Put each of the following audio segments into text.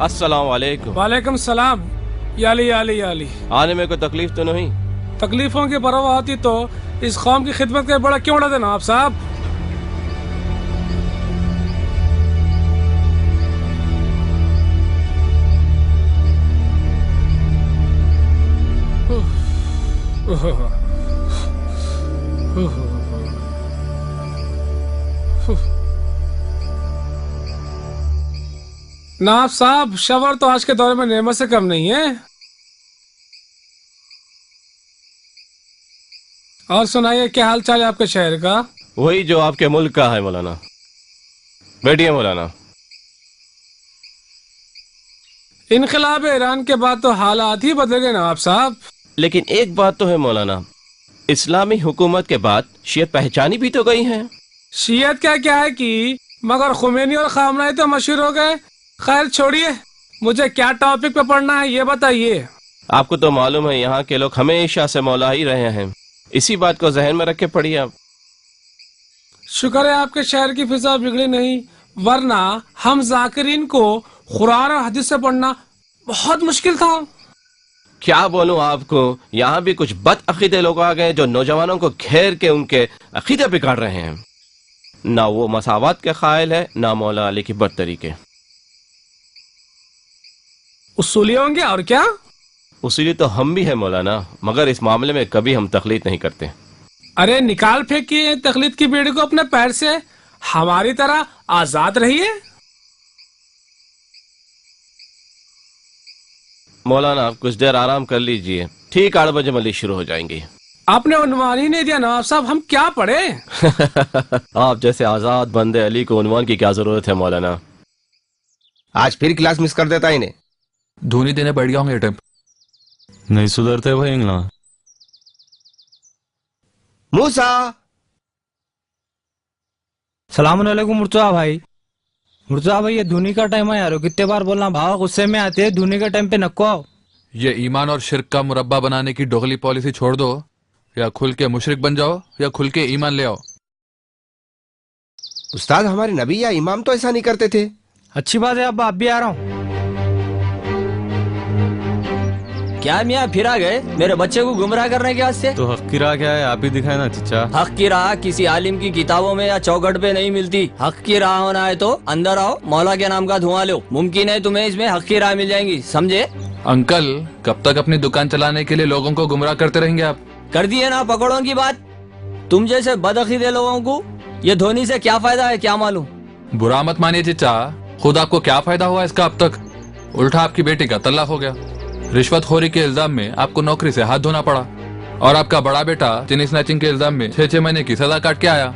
अस्सलाम वालेकुम। वालेकुम सलाम। याली याली याली। आने में कोई तकलीफ तो नहीं? तकलीफों की परवाह होती तो इस कौम की खिदमत के बड़ा क्यों उड़ा देना आप साहब। नाब साहब, शवर तो आज के दौर में नेमत से कम नहीं है। और सुनाइए, क्या हाल चाल है आपके शहर का? वही जो आपके मुल्क का है मौलाना। बैठिए मौलाना। इनकलाब ईरान के बाद तो हालात ही बदल गए नवाब साहब। लेकिन एक बात तो है मौलाना, इस्लामी हुकूमत के बाद शियत पहचानी भी तो गई है। शियत क्या है कि मगर खुमैनी और खामनाई तो मशहूर हो गए। खैर छोड़िए, मुझे क्या टॉपिक पे पढ़ना है ये बताइए। आपको तो मालूम है यहाँ के लोग हमेशा से मौला ही रहे हैं, इसी बात को जहन में रख के पढ़िए आप। शुक्र है आपके शहर की फिजा बिगड़ी नहीं, वरना हम जाकिरीन को कुरान और हदीस से पढ़ना बहुत मुश्किल था। क्या बोलूं आपको, यहाँ भी कुछ बद अकीदे लोग आ गए जो नौजवानों को घेर के उनके अकीदे बिगाड़ रहे हैं। ना वो मसावत के कायल है, ना मौला अली की बरतरी के। उसूली होंगे और क्या। उसीलिए तो हम भी हैं मौलाना, मगर इस मामले में कभी हम तकलीद नहीं करते। अरे निकाल फेंकिए तकलीद की बेड़ी को अपने पैर से, हमारी तरह आजाद रहिए। मौलाना आप कुछ देर आराम कर लीजिए, ठीक 8 बजे मलिक शुरू हो जाएंगी। आपने उन्वान ही नहीं दिया नवाब साहब, हम क्या पढ़े। आप जैसे आजाद बंदे अली को उन्वान की क्या जरूरत है मौलाना। आज फिर क्लास मिस कर देता इन्हें। धोनी देने बैठ गया हूँ ये टाइम। नहीं सुधरते भाई इंगला। मूसा। सलाम अलैकुम मुर्तजा भाई। मुर्तजा भाई ये धोनी का टाइम है यार, कितने बार बोलना भाव गुस्से में आते हैं। धोनी के टाइम पे नको आओ। ये ईमान और शिर्क का मुरब्बा बनाने की दोगली पॉलिसी छोड़ दो, या खुल के मुशरिक बन जाओ या खुल के ईमान ले आओ। उस्ताद हमारे नबी या इमाम तो ऐसा नहीं करते थे। अच्छी बात है, अब आप भी आ रहा हूँ। क्या मियाँ फिर आ गए मेरे बच्चे को गुमराह करने के वास्ते? तो हक की राह क्या है, आप ही दिखाए ना चचा। हक की राह किसी आलिम की किताबों में या चौखट पे नहीं मिलती। हक की राह होना है तो अंदर आओ, मौला के नाम का धुआं लो। मुमकिन है तुम्हें इसमें हक की राह मिल जाएंगी, समझे? अंकल कब तक अपनी दुकान चलाने के लिए लोगों को गुमराह करते रहेंगे आप? कर दिए ना पकड़ों की बात। तुम जैसे बदअकीदे लोगों को ये धोनी से क्या फायदा है क्या मालूम। बुरा मत मानिए चचा, खुद आपको क्या फायदा हुआ इसका अब तक? उल्टा आपकी बेटी का तलाक हो गया। रिश्वतखोरी के इल्जाम में आपको नौकरी से हाथ धोना पड़ा, और आपका बड़ा बेटा चेनी स्नैचिंग के इल्जाम में 6 महीने की सजा काट के आया,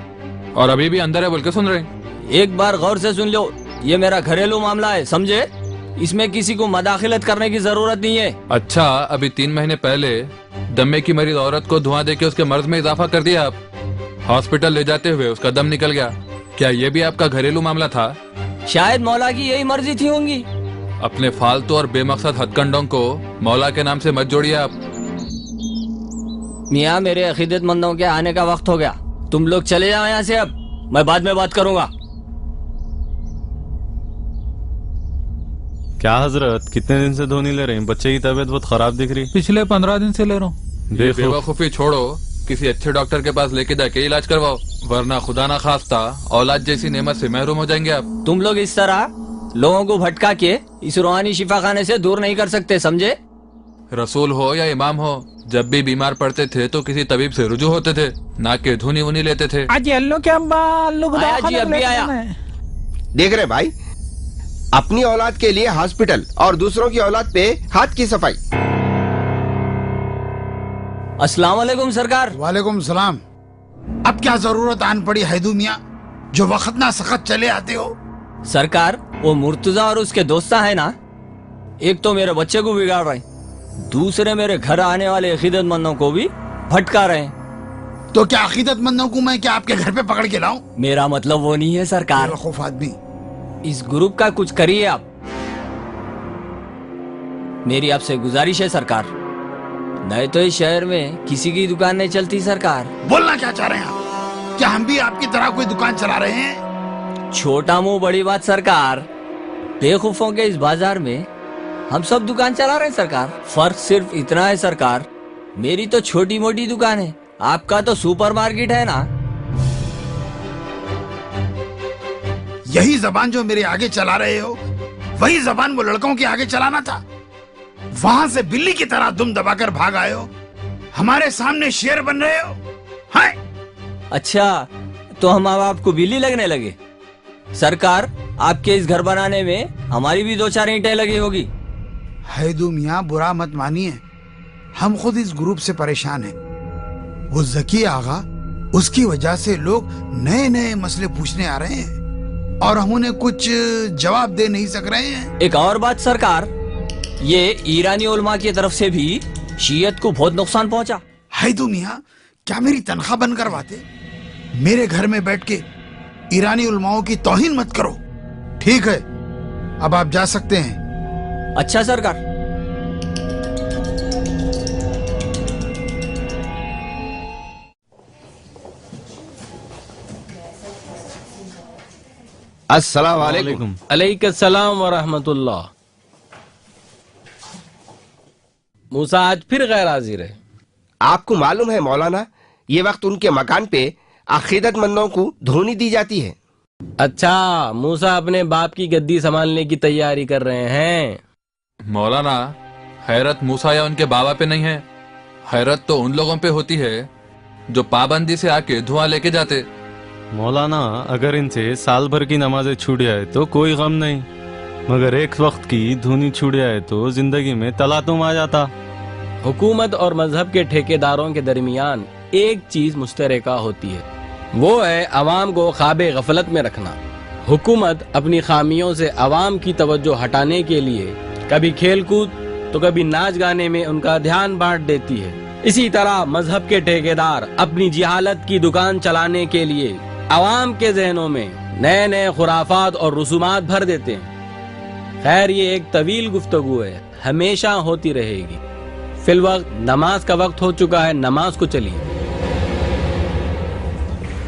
और अभी भी अंदर है बोल के सुन रहे। एक बार गौर से सुन लो, ये मेरा घरेलू मामला है, समझे? इसमें किसी को मदाखिलत करने की जरूरत नहीं है। अच्छा, अभी 3 महीने पहले दमे की मरीज औरत को धुआं देके उसके मर्ज में इजाफा कर दिया आप। हॉस्पिटल ले जाते हुए उसका दम निकल गया। क्या ये भी आपका घरेलू मामला था? शायद मौला की यही मर्जी थी होंगी। अपने फालतू और बेमकसद हथकंडों को मौला के नाम से मत जोड़िए आप। मियाँ मेरे अकीदतमंदों के आने का वक्त हो गया, तुम लोग चले जाओ यहाँ से, अब मैं बाद में बात करूंगा। क्या हजरत, कितने दिन से धोनी ले रहे हैं? बच्चे की तबीयत बहुत खराब दिख रही। पिछले 15 दिन से ले रहा हूँ। बेवकूफी छोड़ो, किसी अच्छे डॉक्टर के पास लेके जाके इलाज करवाओ, वरना खुदा ना खास्ता औलाद जैसी नेमत से महरूम हो जाएंगे आप। तुम लोग इस तरह लोगों को भटका के इस रूहानी शिफा खाने से दूर नहीं कर सकते, समझे? रसूल हो या इमाम हो, जब भी बीमार पड़ते थे तो किसी तबीब से रुजू होते थे, ना कि धुनी उनी लेते थे। आज अल्लू के अम्बा अल्लू को आया जी, अभी आया। देख रहे भाई, अपनी औलाद के लिए हॉस्पिटल और दूसरों की औलाद पे हाथ की सफाई। अस्सलाम वालेकुम सरकार। वालेकुम सलाम। अब क्या जरूरत आन पड़ी हैदू मियाँ, जो वक्त ना सखत चले आते हो। सरकार, वो मुर्तजा और उसके दोस्ता है ना, एक तो मेरे बच्चे को बिगाड़ रहे, दूसरे मेरे घर आने वाले अकीदतमंदों को भी भटका रहे हैं। तो क्या अकीदतमंदों को मैं क्या आपके घर पे पकड़ के लाऊं? मेरा मतलब वो नहीं है सरकार। बेवकूफ आदमी। इस ग्रुप का कुछ करिए आप, मेरी आपसे गुजारिश है सरकार, नहीं तो इस शहर में किसी की दुकान नहीं चलती सरकार। बोलना क्या चाह रहे हैं आप? क्या हम भी आपकी तरह कोई दुकान चला रहे हैं? छोटा मुंह बड़ी बात सरकार, बेवकूफों के इस बाजार में हम सब दुकान चला रहे हैं सरकार। फर्क सिर्फ इतना है सरकार, मेरी तो छोटी मोटी दुकान है, आपका तो सुपरमार्केट है ना। यही जबान जो मेरे आगे चला रहे हो, वही जबान वो लड़कों के आगे चलाना था। वहां से बिल्ली की तरह दुम दबाकर भाग आए हो, हमारे सामने शेर बन रहे हो। हाय अच्छा, तो हम अब आपको बिल्ली लगने लगे? सरकार, आपके इस घर बनाने में हमारी भी 2-4 ईंटें लगी होगी। हैदू मियाँ, बुरा मत मानिए, हम खुद इस ग्रुप से परेशान हैं। वो जकी आगा, उसकी वजह से लोग नए नए मसले पूछने आ रहे हैं और हम उन्हें कुछ जवाब दे नहीं सक रहे हैं। एक और बात सरकार, ये ईरानी उलमा की तरफ से भी शीयत को बहुत नुकसान पहुंचा। हैदू मियाँ, क्या मेरी तनख्वाह बंद करवाते? मेरे घर में बैठ के ईरानी उलमाओं की तौहीन मत करो। ठीक है, अब आप जा सकते हैं। अच्छा सरकार। अस्सलाम वालेकुम। अलैकुम व रहमतुल्लाह। मूसा आज फिर गैर हाजिर है। आपको मालूम है मौलाना, ये वक्त उनके मकान पे अकीदतमंदों को धोनी दी जाती है। अच्छा, मूसा अपने बाप की गद्दी संभालने की तैयारी कर रहे हैं। मौलाना, हैरत मूसा या उनके बाबा पे नहीं है, हैरत तो उन लोगों पे होती है जो पाबंदी से आके धुआं लेके जाते। मौलाना, अगर इनसे साल भर की नमाजें छूट जाए तो कोई गम नहीं, मगर एक वक्त की धुनी छूट जाए तो जिंदगी में तलातुम आ जाता। हुकूमत और मजहब के ठेकेदारों के दरमियान एक चीज मुश्तरका होती है, वो है अवाम को ख्वाबे गफलत में रखना। हुकूमत अपनी खामियों से अवाम की तवज्जो हटाने के लिए कभी खेल कूद तो कभी नाच गाने में उनका ध्यान बांट देती है। इसी तरह मजहब के ठेकेदार अपनी जिहालत की दुकान चलाने के लिए अवाम के जहनों में नए नए खुराफात और रसूमात भर देते हैं। खैर, ये एक तवील गुफ्तगू है, हमेशा होती रहेगी। फिल वक्त नमाज का वक्त हो चुका है, नमाज को चलिए।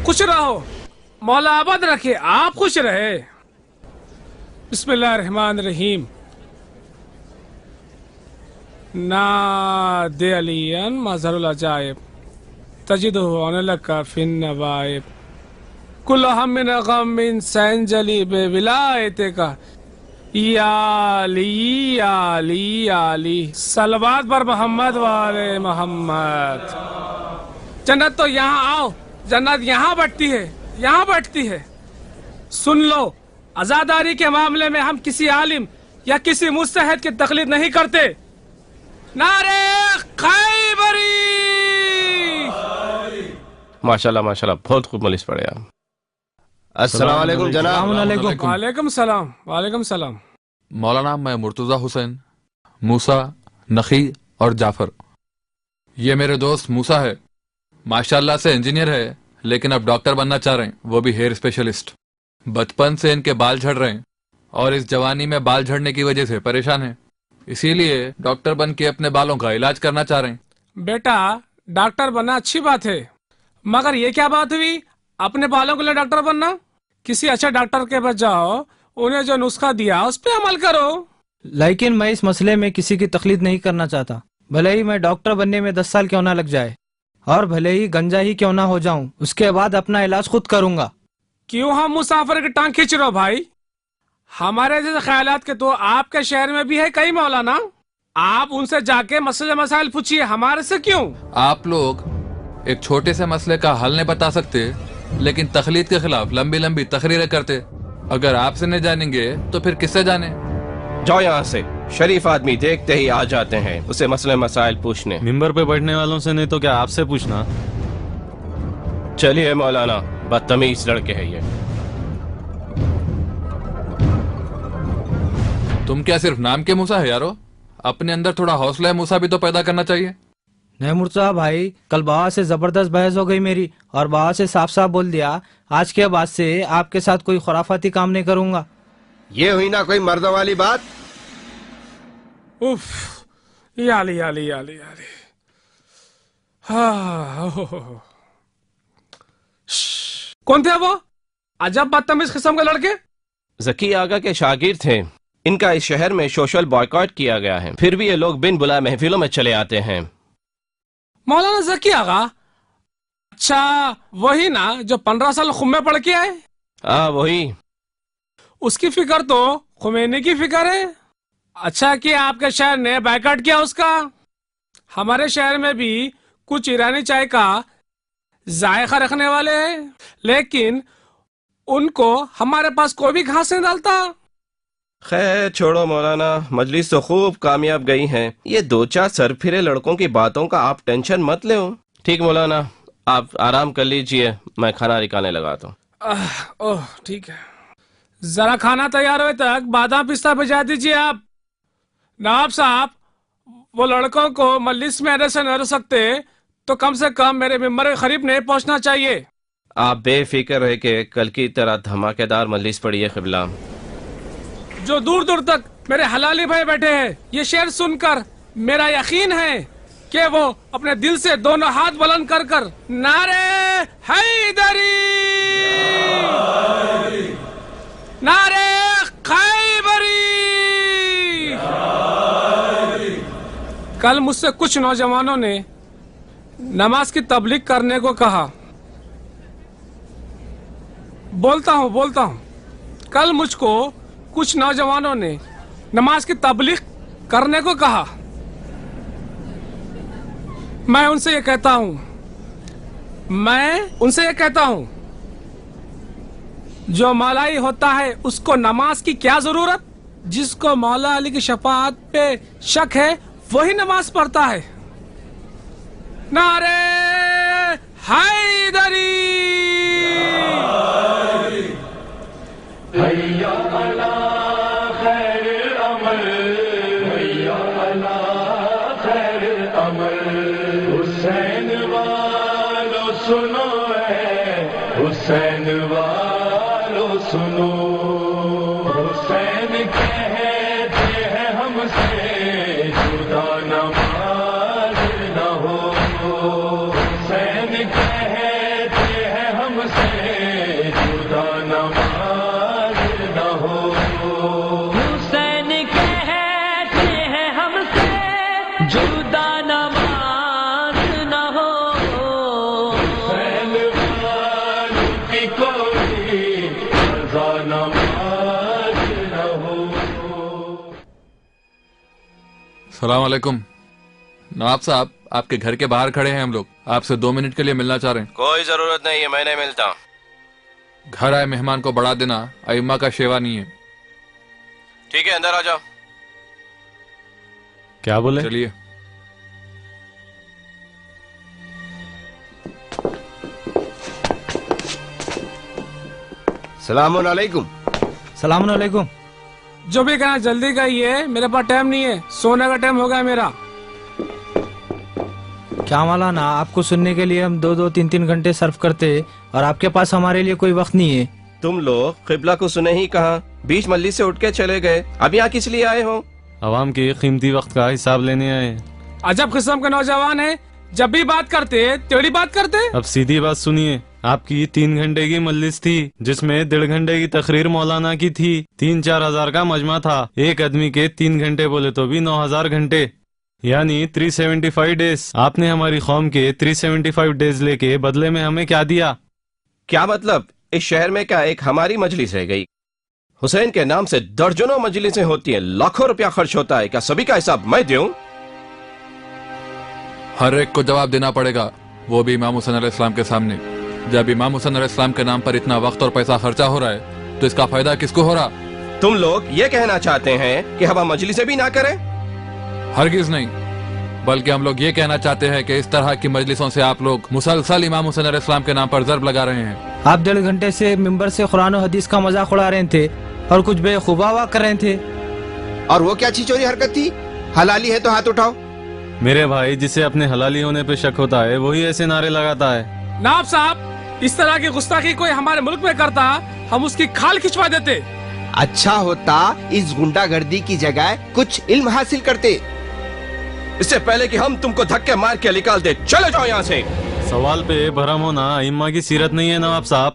खुश रहो, मौला आबाद रखे, आप खुश रहे। बिस्मिल्लाहिर्रहमानिर्रहीम। नादे अलियन मज़हरुल अजाइब तजिदुहु अनलका फिन नवाइब कुल हम्मिन गम्मिन सैंजली बेविलायतिका या अली सलवात पर मोहम्मद वाले मोहम्मद। जन्नत तो यहाँ आओ, जन्नत यहाँ बैठती है, यहाँ बैठती है। सुन लो, आजादारी के मामले में हम किसी आलिम या किसी मुस्तहिद की तकलीद नहीं करते। नारे खैबरी। माशाल्लाह माशाल्लाह, बहुत खूब मलिस पड़े आप। अस्सलाम वालेकुम जनाब। वालेकुम सलाम। वालेकुम सलाम। मौलाना, मैं मुर्तजा हुसैन, मूसा, नखी और जाफर। ये मेरे दोस्त मूसा है, माशाल्लाह से इंजीनियर है, लेकिन अब डॉक्टर बनना चाह रहे हैं, वो भी हेयर स्पेशलिस्ट। बचपन से इनके बाल झड़ रहे हैं और इस जवानी में बाल झड़ने की वजह से परेशान है, इसीलिए डॉक्टर बन के अपने बालों का इलाज करना चाह रहे हैं। बेटा, डॉक्टर बनना अच्छी बात है, मगर ये क्या बात हुई अपने बालों के लिए डॉक्टर बनना? किसी अच्छे डॉक्टर के पास जाओ, उन्हें जो नुस्खा दिया उस पे अमल करो। लेकिन मैं इस मसले में किसी की तकलीफ नहीं करना चाहता। भले ही मैं डॉक्टर बनने में 10 साल क्यों ना लग जाए और भले ही गंजा ही क्यों ना हो जाऊं, उसके बाद अपना इलाज खुद करूंगा। क्यों हम मुसाफिर की टांग खींच रहे हो भाई? हमारे जैसे ख्यालात के तो आपके शहर में भी है कई मौलाना, आप उनसे जाके मसले मसाइल पूछिए, हमारे से क्यों? आप लोग एक छोटे से मसले का हल नहीं बता सकते, लेकिन तकलीद के खिलाफ लंबी लंबी तकरीरें करते। अगर आपसे नहीं जानेंगे तो फिर किससे जाने? जाओ यहाँ से, शरीफ आदमी देखते ही आ जाते हैं उसे मसले मसाइल पूछने। मिंबर पे बैठने वालों से नहीं तो क्या आपसे पूछना? चलिए मौलाना, बदतमीज लड़के हैं ये। तुम क्या सिर्फ नाम के मूसा है यारो? अपने अंदर थोड़ा हौसला मूसा भी तो पैदा करना चाहिए। नहीं मुर्तजा भाई, कल बाबा से जबरदस्त बहस हो गई मेरी और बाबा से साफ साफ बोल दिया आज के बाद से आपके साथ कोई खुराफाती काम नहीं करूंगा। ये हुई ना कोई मर्दों वाली बात। उफ, याली याली याली याली। हाँ, कौन थे वो? अजब बदतमीज किस्म के लड़के। जकी आगा के शागिर्द थे, ان کا اس شہر میں سوشل بائیکاٹ کیا گیا ہے، پھر بھی یہ لوگ بن بلائے محفلوں میں چلے آتے ہیں۔ مولانا ذکی آغا، اچھا وہی نا جو 15 سال خم میں پڑھ کے آئے؟ ہاں وہی۔ اس کی فکر تو خمینی کی فکر ہے۔ اچھا کہ آپ کے شہر نے بائیکاٹ کیا اس کا۔ ہمارے شہر میں بھی کچھ ایرانی چائے کا ذائقہ رکھنے والے ہیں، لیکن ان کو ہمارے پاس کوئی بھی گھاس نہیں ڈالتا۔ خیر چھوڑو مولانا، مجلس تو خوب کامیاب گئی ہے، یہ 2-4 سر پھرے لڑکوں کی باتوں کا آپ ٹینشن مت لو۔ ٹھیک مولانا، آپ آرام کر لیجئے، میں کھانا نکالنے لگاتا ہوں۔ اوہ ٹھیک ہے، ذرا کھانا تیار ہوئے تک بادام پستہ بھجا دیجئے آپ۔ نواب صاحب، وہ لڑکوں کو مجلس میں ایسے سے نہ رہ سکتے تو کم سے کم میرے ممبر کے قریب نہیں پہنچنا چاہیے۔ آپ بے فکر رہے کہ کل کی طرح دھماکے دار مجلس پڑی ہے قبلہ۔ جو دور دور تک میرے حلالی بھائی بیٹھے ہیں، یہ شعر سن کر میرا یقین ہے کہ وہ اپنے دل سے دونوں ہاتھ بلند کر کر نعرے حیدری، نعرے خیبری۔ کل مجھ سے کچھ نوجوانوں نے نماز کی تبلیغ کرنے کو کہا۔ بولتا ہوں کل مجھ کو کچھ نوجوانوں نے نماز کی تبلیغ کرنے کو کہا۔ میں ان سے یہ کہتا ہوں جو مولائی ہوتا ہے اس کو نماز کی کیا ضرورت؟ جس کو مولا علی کی شفاعت پہ شک ہے وہی نماز پڑھتا ہے۔ نعرے حیدری، حیا علی خیر العمل، حیا علی خیر العمل۔ حسین والو سنو اے حسین والو سنو، حسین کہتے ہیں ہم سے جدا نماز نہ ہو، حسین کہتے ہیں ہم سے جدا نماز نہ ہو، حسین کہتے ہیں ہم سے جدا نماز نہ ہو، حسین والوں کی کوئی قضا نماز نہ ہو۔ السلام علیکم نواب صاحب، آپ کے گھر کے باہر کھڑے ہیں، ہم لوگ آپ سے 2 منٹ کے لیے ملنا چاہ رہے ہیں۔ کوئی ضرورت نہیں ہے، میں نہیں ملتا۔ گھر آئے مہمان کو بڑھا دینا ائمہ کا شیوا نہیں ہے۔ ٹھیک ہے، اندر آ جاؤ۔ کیا بولے؟ چلیے۔ السلام علیکم۔ سلام علیکم۔ جو بھی کہنا جلدی کہیے، میرے پاس ٹائم نہیں ہے، سونے کا ٹائم ہو گیا میرا۔ کیا مولانا، آپ کو سننے کے لیے ہم 2-2 3-3 گھنٹے صرف کرتے اور آپ کے پاس ہمارے لیے کوئی وقت نہیں ہے۔ تم لوگ قبلہ کو سنے ہی کہاں، بیچ مجلس سے اٹھ کے چلے گئے، اب یہاں کس لیے آئے ہو؟ عوام کے قیمتی وقت کا حساب لینے آئے۔ عجب قسم کے نوجوان ہیں، جب بھی بات کرتے ٹیڑھی بات کرتے۔ اب سیدھی بات سنیے، آپ کی 3 گھنٹے کی مجلس تھی جس میں 1.5 گھنٹے کی تقریر مولانا کی تھی، 3-4 ہزار کا مجمع تھا، ایک آدمی کے 3 گھنٹے بولے تو بھی 9000 گھنٹے، یعنی 375 ڈیز۔ آپ نے ہماری قوم کے 375 ڈیز لے کے بدلے میں ہمیں کیا دیا؟ کیا مطلب؟ اس شہر میں کیا ایک ہماری مجلس رہ گئی؟ حسین کے نام سے درجنوں مجلسیں ہوتی ہیں، لاکھوں روپیہ خرچ ہوتا ہے، کیا سبھی کا حساب میں دوں؟ ہر ایک کو جواب دینا پڑے گا، وہ بھی امام حسین علیہ السلام کے سامنے۔ جب امام حسین علیہ السلام کے نام پر اتنا وقت اور پیسہ خرچہ ہو رہا ہے تو اس کا فائدہ کس کو ہو رہا؟ تم لوگ یہ کہنا چاہتے ہیں کہ ہم مجلسیں بھی نہ کریں؟ ہرگز نہیں، بلکہ ہم لوگ یہ کہنا چاہتے ہیں کہ اس طرح کی مجلسوں سے آپ لوگ مسلسل امام حسین علیہ السلام کے نام پر ضرب لگا رہے ہیں۔ آپ 1.5 گھنٹے سے ممبر سے قرآن و حدیث کا مذاق اڑا رہے تھے اور کچھ بے خوبا کر رہے تھے۔ اور وہ کیا چھچوری حرکت تھی؟ حلالی ہے تو ہاتھ اٹھاؤ۔ میرے بھائی، جسے اپنے حلالی ہونے پہ شک ہوتا ہے وہی ایسے نعرے لگاتا ہے۔ نواب صاحب، اس طرح کی گستاخی کوئی ہمارے ملک میں کرتا ہم اس کی کھال کھچوا دیتے۔ اچھا ہوتا اس گنڈا گردی کی جگہ کچھ علم حاصل کرتے۔ اس سے پہلے کہ ہم تم کو دھکے مار کے نکال دے، چلے جاؤ یہاں سے۔ سوال پہ بھرم ہونا ائمہ کی سیرت نہیں ہے نواب صاحب۔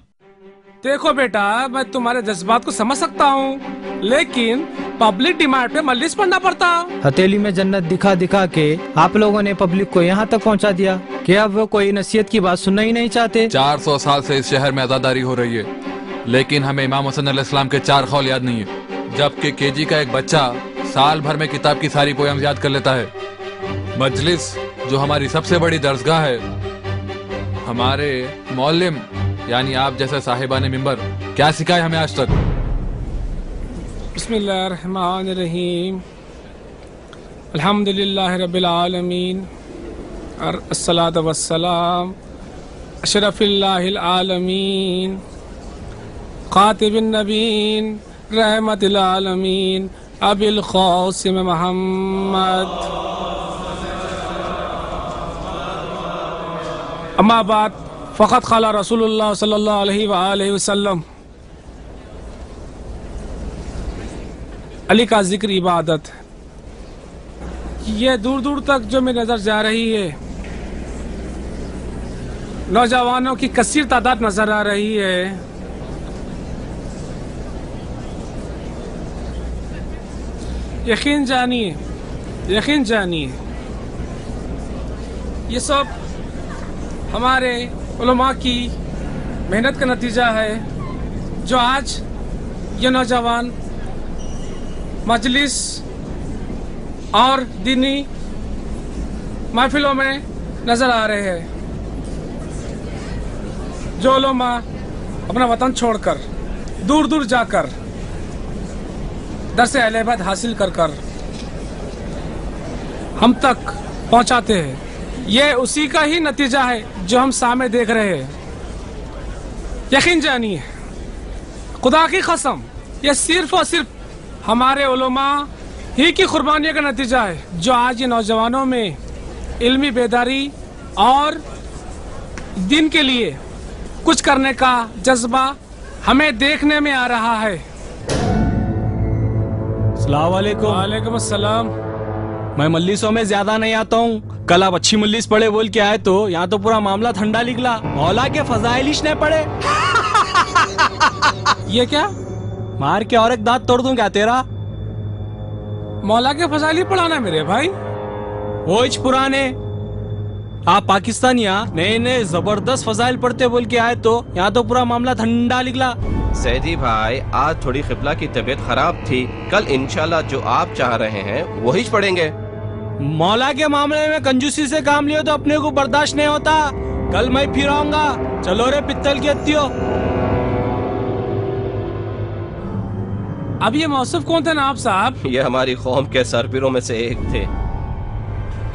دیکھو بیٹا، میں تمہارے جذبات کو سمجھ سکتا ہوں، لیکن पब्लिक डिमांड पे मजलिस पढ़ना पड़ता। हथेली में जन्नत दिखा दिखा के आप लोगों ने पब्लिक को यहाँ तक पहुँचा दिया कि अब वो कोई नसीहत की बात सुनना ही नहीं चाहते। 400 साल से इस शहर में आजादारी हो रही है, लेकिन हमें इमाम हुसैन अलैहिस्सलाम के 4 कौल याद नहीं है, जबकि केजी का एक बच्चा साल भर में किताब की सारी पोयम याद कर लेता है। मजलिस जो हमारी सबसे बड़ी दरसगाह है, हमारे मौलिम यानी आप जैसे साहिबाने मिंबर क्या सिखाए हमें आज तक? बिस्मिल्लाहिर्रहमानिर्रहीम, अल्हम्दुलिल्लाहि रब्बिल आलमीन, और अस्सलातु वस्सलाम अशरफिल्लाहिल आलमीन, खातिबिन नबीन, रहमतिल आलमीन, अबिल क़ासिम मोहम्मद। अम्मा बाद फ़क़त क़ाला रसूलुल्लाह सल्लल्लाहु अलैहि वसल्लम, अली का जिक्र इबादत। ये दूर दूर तक जो मेरी नज़र जा रही है, नौजवानों की कसीर तादाद नजर आ रही है। यकीन जानिए ये सब हमारे उलमा की मेहनत का नतीजा है, जो आज ये नौजवान मजलिस और दीनी महफिलों में नजर आ रहे हैं। जो उलमा अपना वतन छोड़कर दूर दूर जाकर दर्स अहले हासिल कर कर हम तक पहुंचाते हैं, ये उसी का ही नतीजा है जो हम सामने देख रहे हैं। यकीन जानिए, खुदा की कसम, ये सिर्फ और सिर्फ हमारे उलमा ही की कुर्बानियों का नतीजा है, जो आज ये नौजवानों में इल्मी बेदारी और दिन के लिए कुछ करने का जज्बा हमें देखने में आ रहा है। अस्सलाम वालेकुम। वालेकुम अस्सलाम। मैं मल्लिसों में ज्यादा नहीं आता हूँ, कल आप अच्छी मल्लिस पढ़े बोल के आए तो यहाँ तो पूरा मामला ठंडा निकला। मौला के फजाइलिश ने पढ़े। ये क्या? मार के और एक दांत तोड़ दूं क्या तेरा? मौला के फजाइल पढ़ाना मेरे भाई? वो इच पुराने आप पाकिस्तानिया नए नए जबरदस्त फजाइल पढ़ते बोल के आए तो यहाँ तो पूरा मामला ठंडा निकला। सैदी भाई, आज थोड़ी क़िबला की तबीयत खराब थी, कल इंशाल्लाह जो आप चाह रहे हैं वही पढ़ेंगे। मौला के मामले में कंजूसी से काम लियो तो अपने को बर्दाश्त नहीं होता। कल मैं फिर आऊंगा। चलो रे पित्तल के अत्तियो। अब ये मौसूफ कौन थे नाब साहब? ये हमारी कौम के सरपीरों में से एक थे।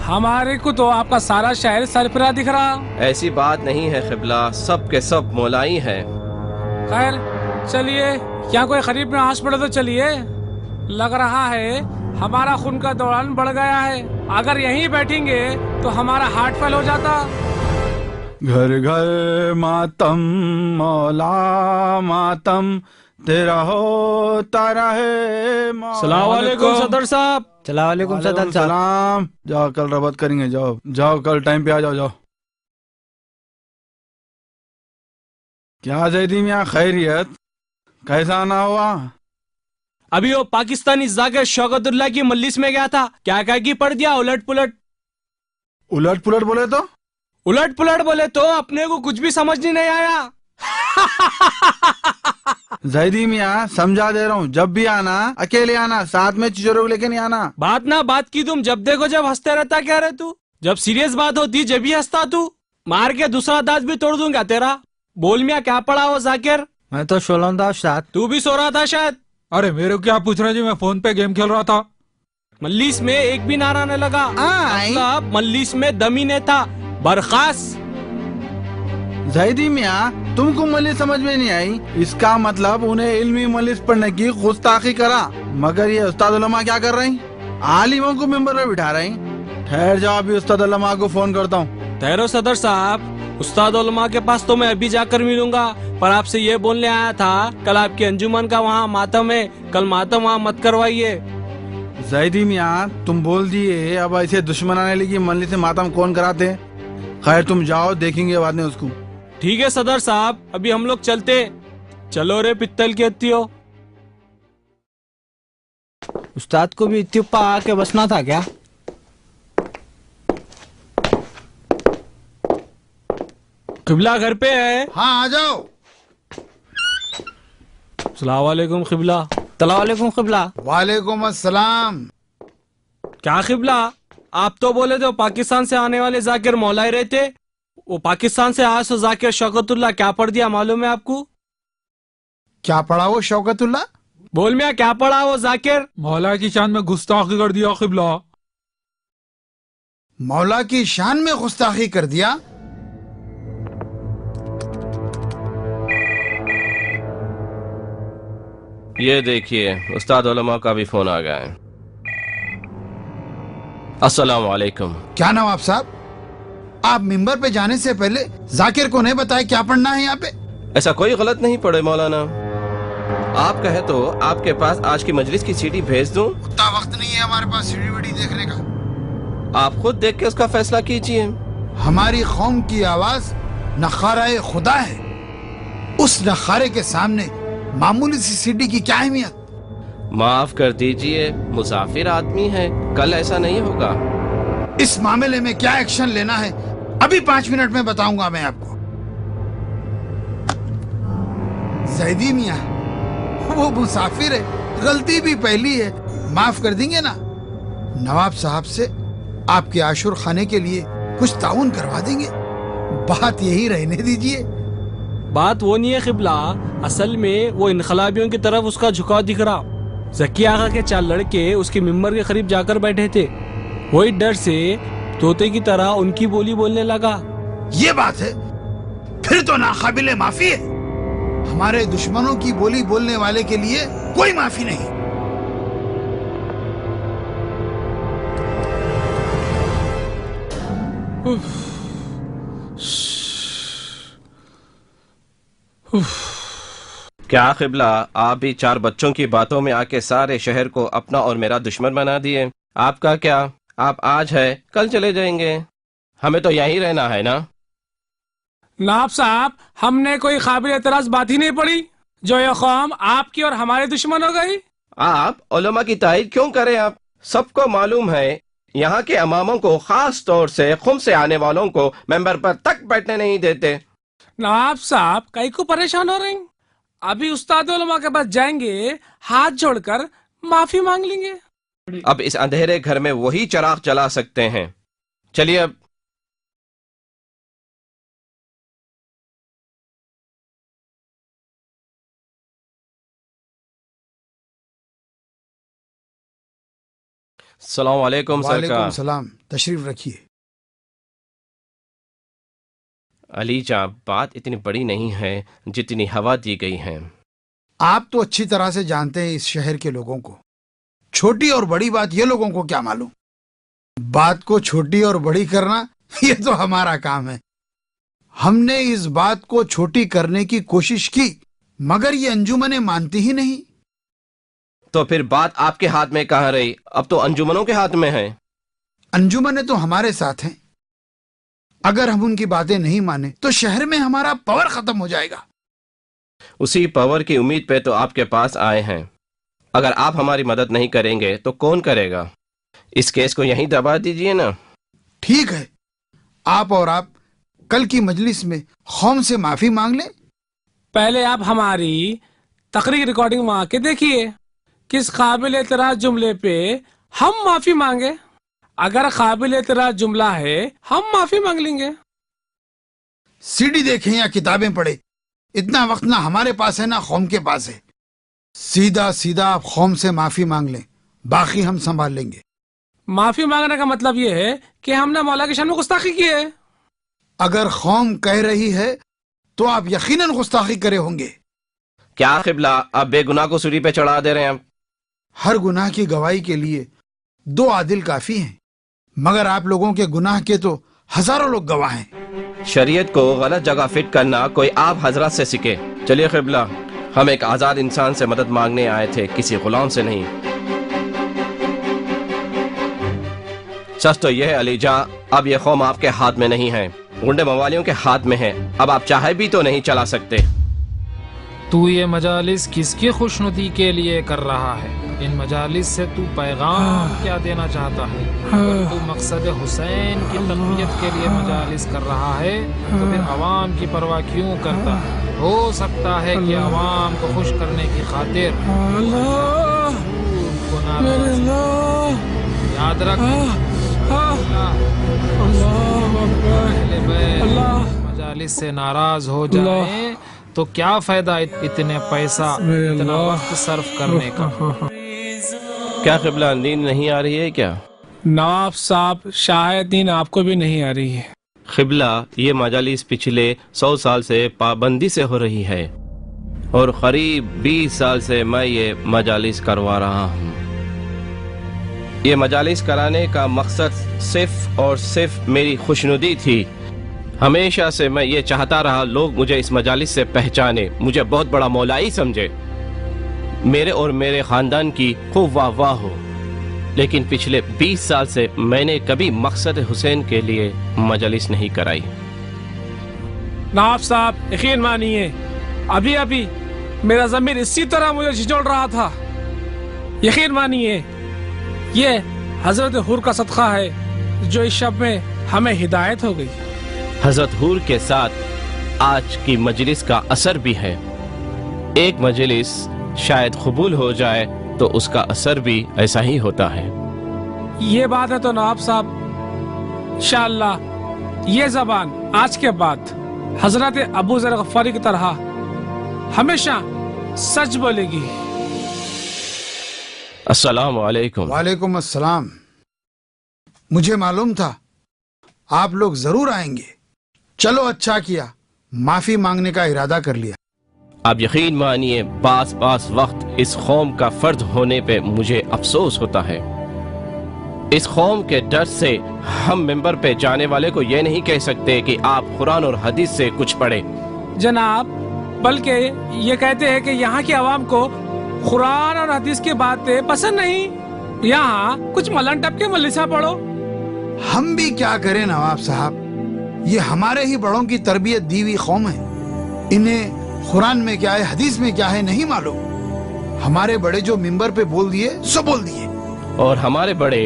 हमारे को तो आपका सारा शहर सरफिरा दिख रहा। ऐसी बात नहीं है क़िबला, सब के सब मौलाई है। खैर चलिए, क्या कोई करीब में आस पड़े तो चलिए। लग रहा है हमारा खून का दौरान बढ़ गया है, अगर यहीं बैठेंगे तो हमारा हार्ट फेल हो जाता। घर घर मातम मौला मातम तेरा होता रहे। सलाम वालेकुम सदर साहब। सलाम वालेकुम सदर साहब। सलाम। जाओ कल रबत करेंगे, जाओ जाओ कल टाइम पे आ जाओ। जाओ। क्या जैदी मियाँ खैरियत, कैसा आना हुआ? अभी वो पाकिस्तानी जाकिर शौकतुल्लाह की मल्लिस में गया था, क्या क्या की पढ़ दिया उलट पुलट। उलट पुलट बोले तो? उलट पुलट बोले तो अपने को कुछ भी समझ नहीं आया। जैदी मियाँ समझा दे रहा हूँ, जब भी आना अकेले आना, साथ में चीजों को लेके नहीं आना। बात ना बात की तुम, जब देखो जब हंसते रहता क्या रहे तू। जब सीरियस बात होती जब भी हंसता तू। मार के दूसरा दांत भी तोड़ दूंगा तेरा। बोल मियाँ क्या पढ़ा हो जाकिर? मैं तो सो रहा था शायद। तू भी सो रहा था शायद। अरे मेरे को क्या पूछ रहे जी, मैं फोन पे गेम खेल रहा था। मल्लिस में एक भी नारा न लगा, मतलब मल्लिस में दमी ने था। बर्खास्त। जैदी मियाँ तुमको मलिस समझ में नहीं आई, इसका मतलब उन्हें इल्मी मलिस पढ़ने की गुस्ताखी करा। मगर ये उस्ताद उलमा क्या कर रही? आलिमों को मेंबर में बिठा रही। ठहर जाओ, अभी उस्ताद उलमा को फोन करता हूँ। ठहरो सदर साहब, उस्ताद उलमा के पास तो मैं अभी जाकर मिलूंगा, पर आपसे ये बोलने आया था कल आपकी अंजुमन का वहाँ मातम है, कल मातम वहाँ मत करवाइए। जैदी मियाँ तुम बोल दिए, अब ऐसे दुश्मन आने लगी मल्ली से मातम कौन कराते? खैर तुम जाओ, देखेंगे बाद में उसको। ठीक है सदर साहब, अभी हम लोग चलते। चलो रे पित्तल के अत्तियो। उस्ताद को भी इत्युप्पा आके बसना था क्या? किबला घर पे है? हाँ आ जाओ। अस्सलाम वालेकुम किबला। तलावालेकुम किबला। वालेकुम अस्सलाम। क्या किबला, आप तो बोले थे पाकिस्तान से आने वाले जाकिर मौला ही रहते, वो पाकिस्तान से आया सो जाकिर शौकतुल्लाह क्या पढ़ दिया मालूम है आपको? क्या पढ़ा वो शौकतुल्लाह? बोल मियाँ क्या पढ़ा वो जाकिर? मौला की शान में गुस्ताखी कर दिया किबला। मौला की शान में गुस्ताखी कर दिया? ये देखिए उस्ताद उलमा का भी फोन आ गया है। अस्सलाम वालेकुम। क्या नवाब साहब, आप मिंबर पे जाने से पहले जाकिर को नहीं बताया क्या पढ़ना है यहाँ पे? ऐसा कोई गलत नहीं पढ़े मौलाना। आप कहे तो आपके पास आज की मजलिस की सीडी भेज दूं? उतना वक्त नहीं है हमारे पास सीडी वीडी देखने का। आप खुद देख के उसका फैसला कीजिए। हमारी कौम की आवाज नखारा खुदा है, उस नखारे के सामने मामूली सी सीडी की क्या अहमियत? माफ कर दीजिए, मुसाफिर आदमी है, कल ऐसा नहीं होगा। इस मामले में क्या एक्शन लेना है अभी 5 मिनट में बताऊंगा मैं आपको। जैदी मियां वो मुसाफिर है, गलती भी पहली है, माफ कर देंगे ना? नवाब साहब से आपके आशुर खाने के लिए कुछ ताउन करवा देंगे, बात यही रहने दीजिए। बात वो नहीं है किबला, असल में वो इनकलाबियों की तरफ उसका झुकाव दिख रहा। जकी आगा के 4 लड़के उसके मिंबर के करीब जाकर बैठे थे, वही डर से तोते की तरह उनकी बोली बोलने लगा। ये बात है, फिर तो नाकाबिले माफी है। हमारे दुश्मनों की बोली बोलने वाले के लिए कोई माफी नहीं। क्या क़िबला, आप भी 4 बच्चों की बातों में आके सारे शहर को अपना और मेरा दुश्मन बना दिए। आपका क्या, आप आज है कल चले जाएंगे, हमें तो यहीं रहना है ना? नाब साहब, हमने कोई काबिल एतराज बात ही नहीं पड़ी जो ये कौम आपकी और हमारे दुश्मन हो गई। आप उलमा की तारीफ क्यों करें? आप सबको मालूम है यहाँ के इमामों को खास तौर से खुम से आने वालों को मेंबर पर तक बैठने नहीं देते। नवाब साहब कई को परेशान हो रहे हैं, अभी उस्ताद उलमा के पास जाएंगे, हाथ जोड़कर माफी मांग लेंगे। अब इस अंधेरे घर में वही चिराग जला सकते हैं। चलिए अब। अस्सलाम वालेकुम सरकार। वालेकुम सलाम, तशरीफ रखिए। अली जा, बात इतनी बड़ी नहीं है जितनी हवा दी गई है। आप तो अच्छी तरह से जानते हैं इस शहर के लोगों को, छोटी और बड़ी बात ये लोगों को क्या मालूम। बात को छोटी और बड़ी करना ये तो हमारा काम है। हमने इस बात को छोटी करने की कोशिश की, मगर ये अंजुमनें मानती ही नहीं। तो फिर बात आपके हाथ में कहाँ रही? अब तो अंजुमनों के हाथ में है। अंजुमनें तो हमारे साथ हैं, अगर हम उनकी बातें नहीं माने तो शहर में हमारा पावर खत्म हो जाएगा। उसी पावर की उम्मीद पे तो आपके पास आए हैं। अगर आप हमारी मदद नहीं करेंगे तो कौन करेगा? इस केस को यहीं दबा दीजिए ना। ठीक है, आप और आप कल की मजलिस में कौम से माफी मांग लें। पहले आप हमारी तकरीर रिकॉर्डिंग में आके देखिए, किस काबिल एतराज जुमले पे हम माफी मांगे। अगर काबिल एतराज जुमला है हम माफी मांग लेंगे। सीडी देखें या किताबें पढ़े, इतना वक्त ना हमारे पास है ना कौम के पास है। सीधा सीधा आप कौम से माफी मांग लें, बाकी हम संभाल लेंगे। माफी मांगने का मतलब ये है कि हमने मौला की शान में गुस्ताखी की है। अगर कौम कह रही है तो आप यकीनन गुस्ताखी करे होंगे। क्या क़िबला, आप बेगुनाह को सूली पे चढ़ा दे रहे हैं? हर गुनाह की गवाही के लिए 2 आदिल काफी हैं, मगर आप लोगों के गुनाह के तो हजारों लोग गवाह हैं। शरीयत को गलत जगह फिट करना कोई आप हजरत से सीखे। चलिए क़िबला, हम एक आजाद इंसान से मदद मांगने आए थे, किसी गुलाम से नहीं। सच तो यह है अलीजा, अब यह कौम आपके हाथ में नहीं है, गुंडे मवालियों के हाथ में है। अब आप चाहे भी तो नहीं चला सकते। تو یہ مجالس کس کی خوشنودی کے لیے کر رہا ہے؟ ان مجالس سے تو پیغام کیا دینا چاہتا ہے؟ اگر تو مقصد حسین کی تقویت کے لیے مجالس کر رہا ہے تو پھر عوام کی پرواہ کیوں کرتا ہے؟ ہو سکتا ہے کہ عوام کو خوش کرنے کی خاطر یاد رکھ مجالس سے ناراض ہو جائیں تو کیا فائدہ اتنے پیسہ اتنا وقت صرف کرنے کا؟ کیا قبلہ نیند نہیں آ رہی ہے کیا؟ نواب صاحب شاید نیند آپ کو بھی نہیں آ رہی ہے۔ قبلہ یہ مجالس پچھلے 100 سال سے پابندی سے ہو رہی ہے اور قریب 20 سال سے میں یہ مجالس کروا رہا ہوں۔ یہ مجالس کرانے کا مقصد صرف اور صرف میری خوشنودی تھی۔ ہمیشہ سے میں یہ چاہتا رہا لوگ مجھے اس مجالس سے پہچانے، مجھے بہت بڑا مولائی سمجھے، میرے اور میرے خاندان کی خوب واہ واہ ہو، لیکن پچھلے 20 سال سے میں نے کبھی مقصد حسین کے لیے مجلس نہیں کرائی۔ نواب صاحب یقین مانیے ابھی میرا ضمیر اسی طرح مجھے جھنجھوڑ رہا تھا۔ یقین مانیے یہ حضرت حور کا صدقہ ہے جو اس شب میں ہمیں ہدایت ہو گئی۔ حضرت حور کے ساتھ آج کی مجلس کا اثر بھی ہے۔ ایک مجلس شاید قبول ہو جائے تو اس کا اثر بھی ایسا ہی ہوتا ہے۔ یہ بات ہے تو نواب صاحب انشاءاللہ یہ زبان آج کے بعد حضرت ابو ذر غفاری کی طرح ہمیشہ سچ بولے گی۔ السلام علیکم۔ وعلیکم السلام۔ مجھے معلوم تھا آپ لوگ ضرور آئیں گے۔ چلو اچھا کیا، معافی مانگنے کا ارادہ کر لیا۔ آپ یقین مانیے بعض وقت اس قوم کا فرد ہونے پہ مجھے افسوس ہوتا ہے۔ اس قوم کے ڈر سے ہم ممبر پہ جانے والے کو یہ نہیں کہہ سکتے کہ آپ قرآن اور حدیث سے کچھ پڑھیں جناب، بلکہ یہ کہتے ہیں کہ یہاں کی عوام کو قرآن اور حدیث کی باتیں پسند نہیں، یہاں کچھ ملن ٹپ کے ملسہ پڑھو۔ ہم بھی کیا کریں نواب صاحب، یہ ہمارے ہی بڑوں کی تربیت دی ہوئی قوم ہے، انہیں قرآن میں کیا ہے حدیث میں کیا ہے نہیں معلوم۔ ہمارے بڑے جو ممبر پہ بول دیے سو بول دیے، اور ہمارے بڑے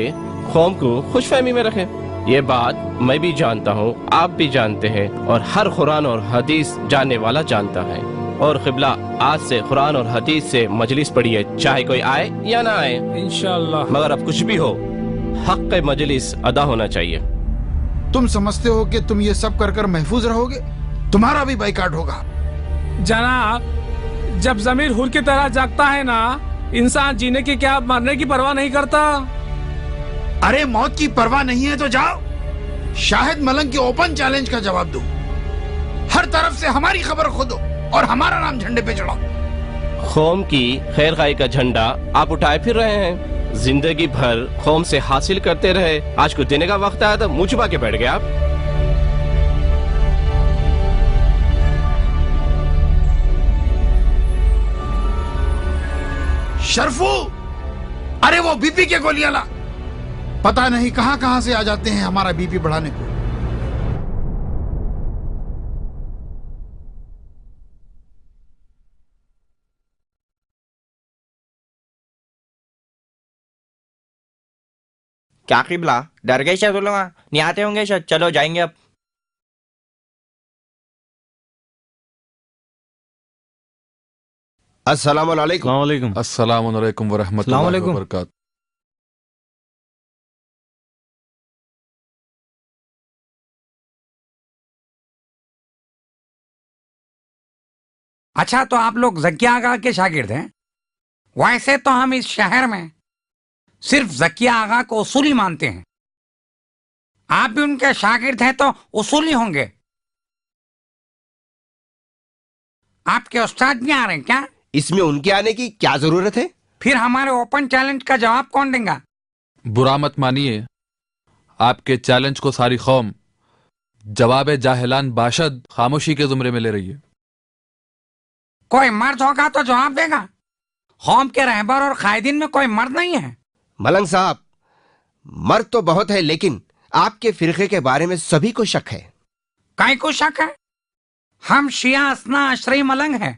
قوم کو خوش فہمی میں رکھیں۔ یہ بات میں بھی جانتا ہوں، آپ بھی جانتے ہیں، اور ہر قرآن اور حدیث جاننے والا جانتا ہے۔ اور قبلہ آج سے قرآن اور حدیث سے مجلس پڑھیے، چاہے کوئی آئے یا نہ آئے انشاءاللہ، مگر اب کچھ بھی ہو حق مجلس ادا ہونا چاہیے۔ تم سمجھتے ہو کہ تم یہ سب کر کر محفوظ رہو گے؟ تمہارا بھی بائیکاٹ ہوگا۔ جناب، جب ضمیر حور کی طرح جاگتا ہے نا، انسان جینے کی کیا مرنے کی پرواہ نہیں کرتا۔ ارے موت کی پرواہ نہیں ہے تو جاؤ، شاہد ملنگ کے اوپن چیلنج کا جواب دو، ہر طرف سے ہماری خبر کھودو اور ہمارا نام جھنڈے پہ چڑھاؤ۔ قوم کی خیر خواہی کا جھنڈا آپ اٹھائے پھر رہے ہیں، زندگی بھر قوم سے حاصل کرتے رہے، آج کچھ دینے کا وقت آیا تو منہ چھپا کے بیٹھ گئے آپ۔ شرفو، ارے وہ بی پی کے گولیاں لا، پتہ نہیں کہاں کہاں سے آ جاتے ہیں ہمارا بی پی بڑھانے کو۔ کیا قبلہ ڈر گئے شاید لوگ نہیں آتے ہوں گے شاید، چلو جائیں گے اب۔ السلام علیکم۔ السلام علیکم۔ السلام علیکم ورحمۃ السلام اللہ علیکم۔ وبرکاتہ۔ اچھا تو آپ لوگ زکیہ آغا کے شاگرد ہیں؟ ویسے تو ہم اس شہر میں صرف زکیہ آغا کو اصولی مانتے ہیں، آپ بھی ان کے شاگرد ہیں تو اصولی ہوں گے۔ آپ کے استاد بھی آ رہے ہیں کیا؟ اس میں ان کے آنے کی کیا ضرورت ہے؟ پھر ہمارے اوپن چیلنج کا جواب کون دیں گا؟ برا مت مانیے، آپ کے چیلنج کو ساری قوم جواب جاہلان باشد خاموشی کے زمرے میں لے رہی ہے۔ کوئی مرد ہوگا تو جواب دے گا، قوم کے رہبر اور قائدین میں کوئی مرد نہیں ہے۔ ملنگ صاحب، مرد تو بہت ہے لیکن آپ کے فرقے کے بارے میں سبھی کو شک ہے۔ کائیں کو شک ہے؟ ہم شیعہ اسنا عشری ملنگ ہیں،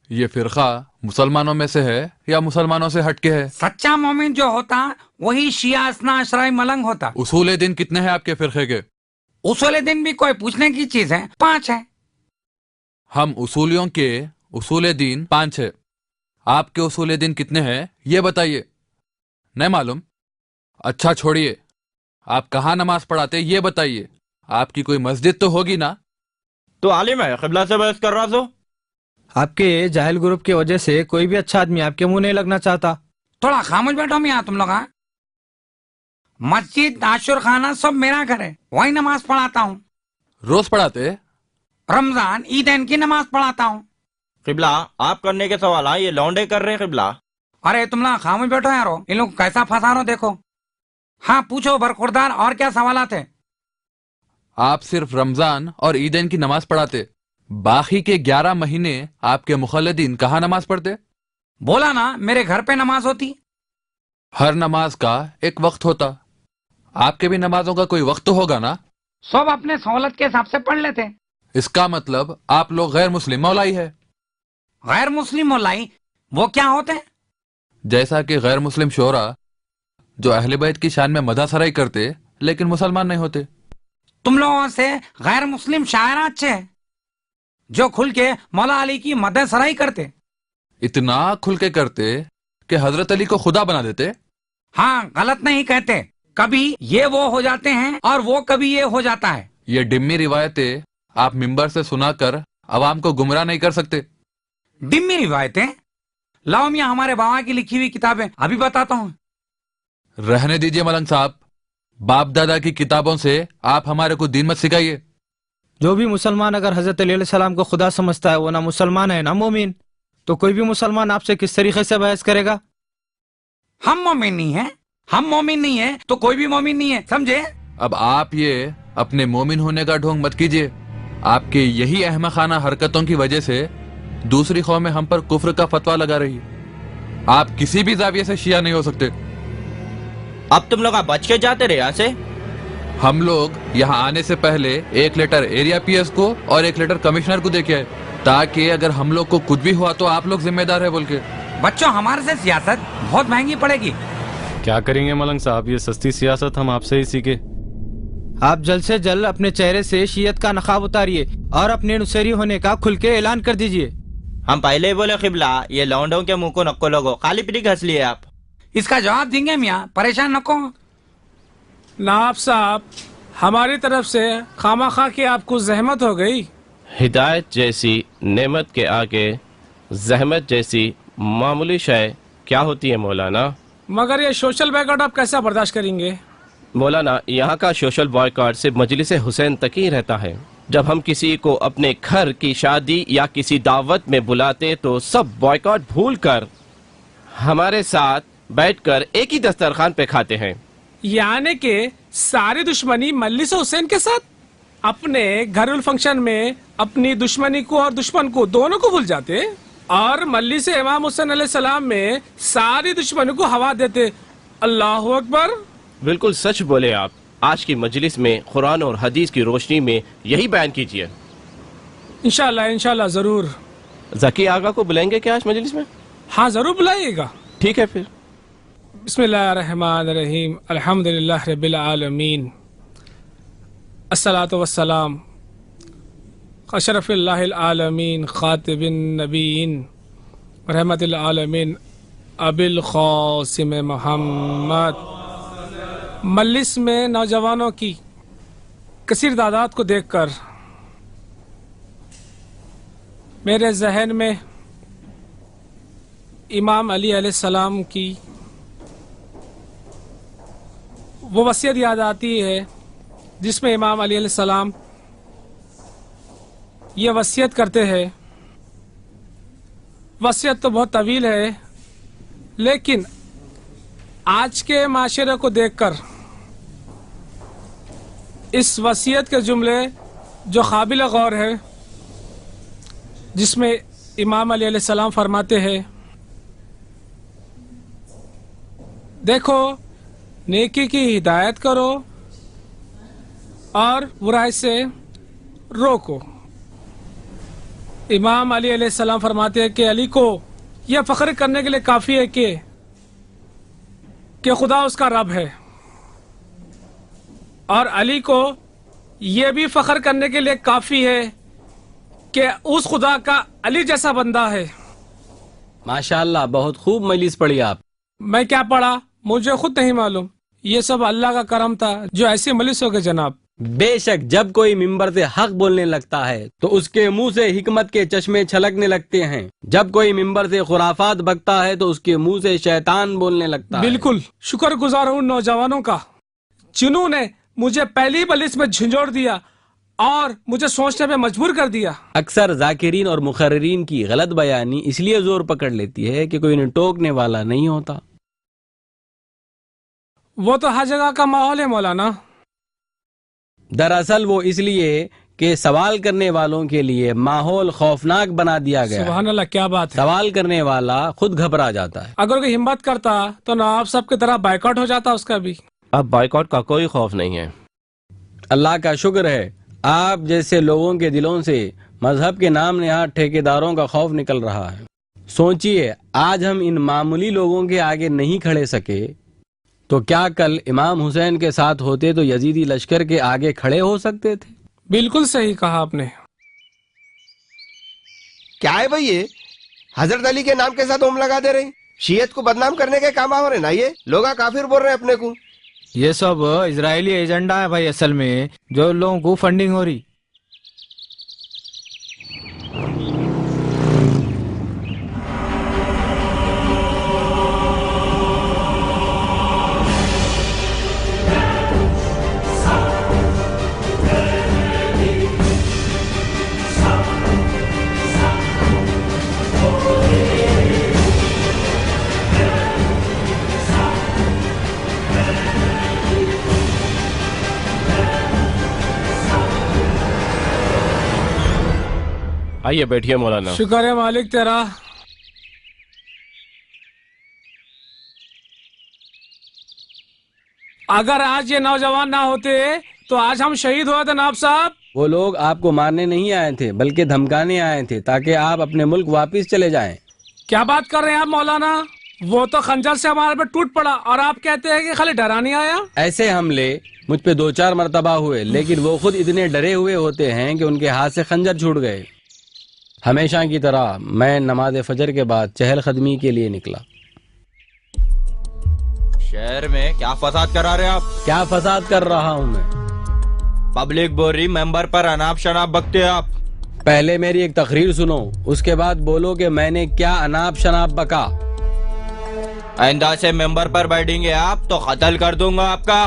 ये फिरका मुसलमानों में से है या मुसलमानों से हटके है? सच्चा मोमिन जो होता वही शिया असना अशराई मलंग होता। उसूल दिन कितने हैं आपके फिरके के? उसूल दिन भी कोई पूछने की चीज है? 5 है। हम उसूलियों के उसूल दीन 5 है। आपके उसूल दिन कितने हैं ये बताइए। नहीं मालूम? अच्छा छोड़िए, आप कहाँ नमाज पढ़ाते ये बताइए। आपकी कोई मस्जिद तो होगी ना? तो आलिम है, क़िबला से बहस कर रहा तो। आपके जाहिल ग्रुप की वजह से कोई भी अच्छा आदमी आपके मुंह नहीं लगना चाहता। थोड़ा खामोश बैठो मियाँ तुम लोग। मस्जिद आशुर खाना सब मेरा घर है, वही नमाज पढ़ाता हूँ। रोज पढ़ाते? रमजान ईदैन की नमाज पढ़ाता हूँ। क़िबला आप करने के सवाल ये लौंडे कर रहे हैं क़िबला। अरे तुम लोग खामोश बैठो यारो, इन लोग कैसा फंसा रहे हो देखो। हाँ पूछो बरखुरदार, और क्या सवालात है? आप सिर्फ रमजान और ईदैन की नमाज पढ़ाते, बाकी के 11 महीने आपके मुखल्लदीन कहाँ नमाज पढ़ते? बोला ना मेरे घर पे नमाज होती। हर नमाज का एक वक्त होता, आपके भी नमाजों का कोई वक्त तो होगा ना? सब अपने सहूलत के हिसाब से पढ़ लेते। इसका मतलब आप लोग गैर मुस्लिम मौलाई है। गैर मुस्लिम मौलाई वो क्या होते हैं? जैसा कि गैर मुस्लिम शोरा जो अहले बैत की शान में मदासराई करते लेकिन मुसलमान नहीं होते। तुम लोगों से गैर मुस्लिम शायर अच्छे हैं जो खुल के मौला अली की मददसराई करते। इतना खुल के करते कि हजरत अली को खुदा बना देते। हाँ गलत नहीं कहते, कभी ये वो हो जाते हैं और वो कभी ये हो जाता है। ये डिम्मी रिवायतें आप मिंबर से सुनाकर अवाम को गुमराह नहीं कर सकते। डिम्मी रिवायतें? लाओ मियाँ हमारे बाबा की लिखी हुई किताबें अभी बताता हूँ। रहने दीजिए मलंग साहब, बाप दादा की किताबों से आप हमारे को दीन मत सिखाइए। जो भी मुसलमान अगर हजरत अली अलैहिस्सलाम को खुदा समझता है वो ना मुसलमान है ना मोमिन। तो कोई भी मुसलमान आपसे किस तरीके से बहस करेगा? हम मोमिन नहीं है, हम मोमिन नहीं है तो कोई भी मोमिन नहीं है, समझे? अब आप ये अपने मोमिन होने का ढोंग मत कीजिए। आपके यही अहमखाना हरकतों की वजह से दूसरी कौमें हम पर कुफ्र का फतवा लगा रही है। आप किसी भी जाविये से शिया नहीं हो सकते। अब तुम लोग बच के जाते रहे यहाँ से। हम लोग यहाँ आने से पहले एक लेटर एरिया पीएस को और एक लेटर कमिश्नर को देके आए, ताकि अगर हम लोग को कुछ भी हुआ तो आप लोग जिम्मेदार है बोल के। बच्चों हमारे से सियासत बहुत महंगी पड़ेगी। क्या करेंगे मलंग साहब, ये सस्ती सियासत हम आपसे ही सीखे। आप जल्द से जल्द अपने चेहरे से शीयत का नकाब उतारिए और अपने नुसैरी होने का खुल के ऐलान कर दीजिए। हम पहले ही बोले क़िबला, ये लौंडों के मुंह को नक्को लोगो, काली पीली घस लिए आप। इसका जवाब देंगे मियाँ, परेशान नको। नाब साहब हमारी तरफ से खामा की आपको जहमत हो गई। हिदायत जैसी नेमत के आगे जहमत जैसी मामूली शय क्या होती है मौलाना? मगर ये सोशल बैकआउट आप कैसा बर्दाश्त करेंगे? मौलाना यहाँ का सोशल बॉयकॉट सिर्फ मजलिस हुसैन तक ही रहता है। जब हम किसी को अपने घर की शादी या किसी दावत में बुलाते तो सब बॉयकॉट भूलकर हमारे साथ बैठकर एक ही दस्तरखान पे खाते हैं। यानी कि सारी दुश्मनी मजलिस हुसैन के साथ? अपने घरेलू फंक्शन में अपनी दुश्मनी को और दुश्मन को दोनों को भूल जाते और मजलिस इमाम हुसैन अलैहिस्सलाम में सारी दुश्मनी को हवा देते। अल्लाहु अकबर। बिल्कुल सच बोले आप। आज की मजलिस में कुरान और हदीस की रोशनी में यही बयान कीजिए। इंशाल्लाह इंशाल्लाह जरूर। ज़की आगा को बुलाएंगे क्या आज मजलिस में? हाँ जरूर बुलाइएगा। ठीक है फिर। बिस्मिल्लाहिर्रहमानिर्रहीम, अल्हम्दुलिल्लाह रब्बिल आलमीन, अस्सलातु वस्सलाम अशरफिल आलमीन खातिबिन नबीन रहमतिल आलमीन अबिल क़ासिम मोहम्मद। मजलिस में नौजवानों की कसीर तादाद को देखकर मेरे जहन में इमाम अली अलैहिस्सलाम की वो वसीयत याद आती है जिसमें इमाम अली अलैहिस्सलाम ये वसीयत करते हैं। वसीयत तो बहुत तवील है, लेकिन आज के माशरे को देखकर इस वसीयत के जुमले जो काबिल गौर है, जिसमें इमाम अली अलैहिस्सलाम फरमाते हैं, देखो नेकी की हिदायत करो और बुराई से रोको। इमाम अली अलैहिस्सलाम फरमाते हैं कि अली को यह फख्र करने के लिए काफी है कि खुदा उसका रब है, और अली को यह भी फख्र करने के लिए काफी है कि उस खुदा का अली जैसा बंदा है। माशाअल्लाह, बहुत खूब मजलिस पढ़ी आप। मैं क्या पढ़ा मुझे खुद नहीं मालूम, ये सब अल्लाह का करम था जो ऐसी मजलिस हो गए जनाब। बेशक जब कोई मिंबर से हक बोलने लगता है तो उसके मुंह से हिकमत के चश्मे छलकने लगते हैं। जब कोई मिंबर से खुराफात बकता है तो उसके मुंह से शैतान बोलने लगता है। बिल्कुल शुक्रगुजार हूँ नौजवानों का जिन्होंने मुझे पहली मजलिस में झंझोड़ दिया और मुझे सोचने पे मजबूर कर दिया। अक्सर जाकिरीन और मुखर्रीन की गलत बयानी इसलिए जोर पकड़ लेती है कि कोई इन्हें टोकने वाला नहीं होता। वो तो हर जगह का माहौल है मौलाना। दरअसल वो इसलिए कि सवाल करने वालों के लिए माहौल खौफनाक बना दिया गया। सुभान अल्लाह, क्या बात है। सवाल करने वाला खुद घबरा जाता है। अगर कोई हिम्मत करता तो नवाब साहब की तरह बाइकआउट हो जाता उसका भी। अब बाइकआउट का कोई खौफ नहीं है। अल्लाह का शुक्र है आप जैसे लोगों के दिलों से मजहब के नाम नेहाद ठेकेदारों का खौफ निकल रहा है। सोचिए, आज हम इन मामूली लोगों के आगे नहीं खड़े सके तो क्या कल इमाम हुसैन के साथ होते तो यजीदी लश्कर के आगे खड़े हो सकते थे? बिल्कुल सही कहा आपने। क्या है भाई ये हजरत अली के नाम के साथ ओम लगा दे रहे, शियत को बदनाम करने के काम हो रहे ना, ये लोग काफिर बोल रहे हैं अपने को। ये सब इजरायली एजेंडा है भाई, असल में जो लोगों को फंडिंग हो रही। आइए बैठिए मौलाना। शुक्र है मालिक तेरा। अगर आज ये नौजवान ना होते तो आज हम शहीद हुए थे नवाब साहब। वो लोग आपको मारने नहीं आए थे बल्कि धमकाने आए थे ताकि आप अपने मुल्क वापस चले जाएं। क्या बात कर रहे हैं आप मौलाना? वो तो खंजर से हमारे पे टूट पड़ा और आप कहते हैं कि खाली डराने आया। ऐसे हमले मुझ पे 2-4 मरतबा हुए, लेकिन वो खुद इतने डरे हुए होते हैं कि उनके हाथ से खंजर छूट गए। हमेशा की तरह मैं नमाज फजर के बाद चहलकदमी के लिए निकला। शहर में क्या फसाद करा रहे आप? क्या फसाद कर रहा हूँ मैं? पब्लिक बोल रही मेंबर पर अनाप शनाप बकते आप। पहले मेरी एक तकरीर सुनो, उसके बाद बोलो कि मैंने क्या अनाप शनाप बका। आइंदा से मेंबर पर बैठेंगे आप तो कत्ल कर दूंगा आपका।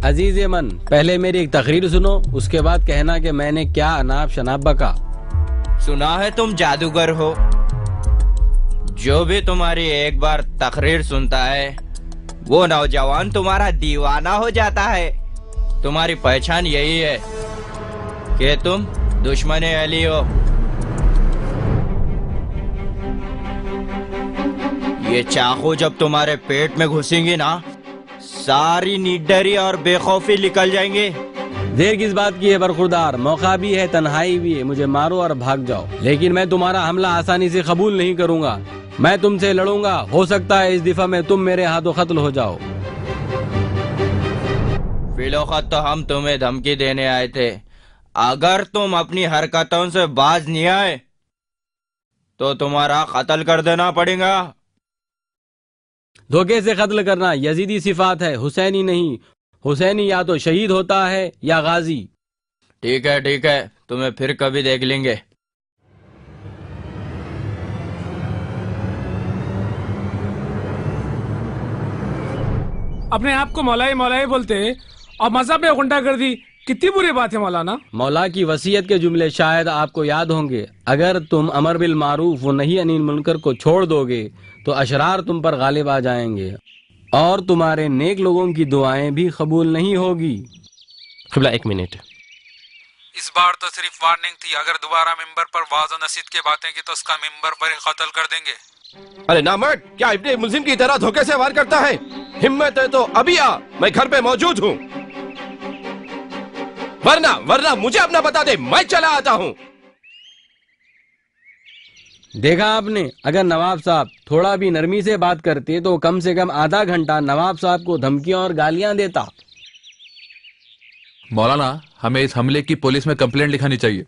अजीज मन, पहले मेरी एक तकरीर सुनो, उसके बाद कहना कि मैंने क्या अनाप शनाप बका। सुना है तुम जादूगर हो, जो भी तुम्हारी एक बार तकरीर सुनता है वो नौजवान तुम्हारा दीवाना हो जाता है। तुम्हारी पहचान यही है कि तुम दुश्मन अली हो। ये चाकू जब तुम्हारे पेट में घुसेंगी ना, सारी निडरी और बेखौफी निकल जाएंगे। देर किस बात की है बरखुरदार, मौका भी है, तन्हाई भी है, मुझे मारो और भाग जाओ, लेकिन मैं तुम्हारा हमला आसानी से कबूल नहीं करूंगा। मैं तुमसे लड़ूंगा, हो सकता है इस दफा में तुम मेरे हाथों कत्ल हो जाओ। फिलौखत तो हम तुम्हें धमकी देने आए थे, अगर तुम अपनी हरकतों से बाज नहीं आए तो तुम्हारा कत्ल कर देना पड़ेगा। धोखे से कत्ल करना यजीदी सिफात है, हुसैनी नहीं। हुसैनी या तो शहीद होता है या गाजी। ठीक है, तुम्हें फिर कभी देख लेंगे। अपने आप को मौलाई मौलाई बोलते और मजहब में गुंडागर्दी कितनी बुरी बात है मौलाना। मौला की वसीयत के जुमले शायद आपको याद होंगे, अगर तुम अमर बिल मारूफ व नही अनिल मुनकर को छोड़ दोगे तो अशरार तुम पर गालिब आ जाएंगे और तुम्हारे नेक लोगों की दुआएं भी कबूल नहीं होगी। क़िबला 1 मिनट। इस बार तो सिर्फ वार्निंग थी, अगर दोबारा मिंबर पर वाज़ और नसीहत की बातें की तो उसका मिंबर पर ही कत्ल कर देंगे। अरे नामर्द, क्या इब्ने मुल्जिम की तरह धोखे से वार करता है? हिम्मत है तो अभी आ, मैं घर पे मौजूद हूँ, वरना मुझे अपना बता दे, मैं चला आता हूँ। دیکھا آپ نے، اگر نواب صاحب تھوڑا بھی نرمی سے بات کرتے تو کم سے کم آدھا گھنٹہ نواب صاحب کو دھمکیاں اور گالیاں دیتا۔ مولانا، ہمیں اس حملے کی پولیس میں کمپلینٹ لکھانی چاہیے۔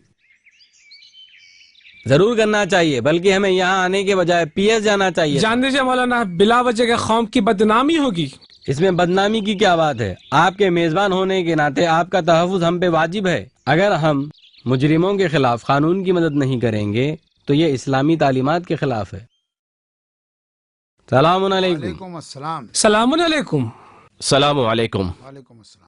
ضرور کرنا چاہیے، بلکہ ہمیں یہاں آنے کے بجائے پی ایس جانا چاہیے۔ جان دیجیے مولانا، بلا وجہ کے قوم کی بدنامی ہوگی۔ اس میں بدنامی کی کیا بات ہے؟ آپ کے میزبان ہونے کے ناطے آپ کا تحفظ ہم پہ واجب ہے۔ اگر ہم مجرموں کے خلاف قانون کی مدد نہیں کریں گے تو یہ اسلامی تعلیمات کے خلاف ہے۔ سلام علیکم۔ وعلیکم السلام۔ سلام علیکم۔ السلام علیکم۔ وعلیکم السلام۔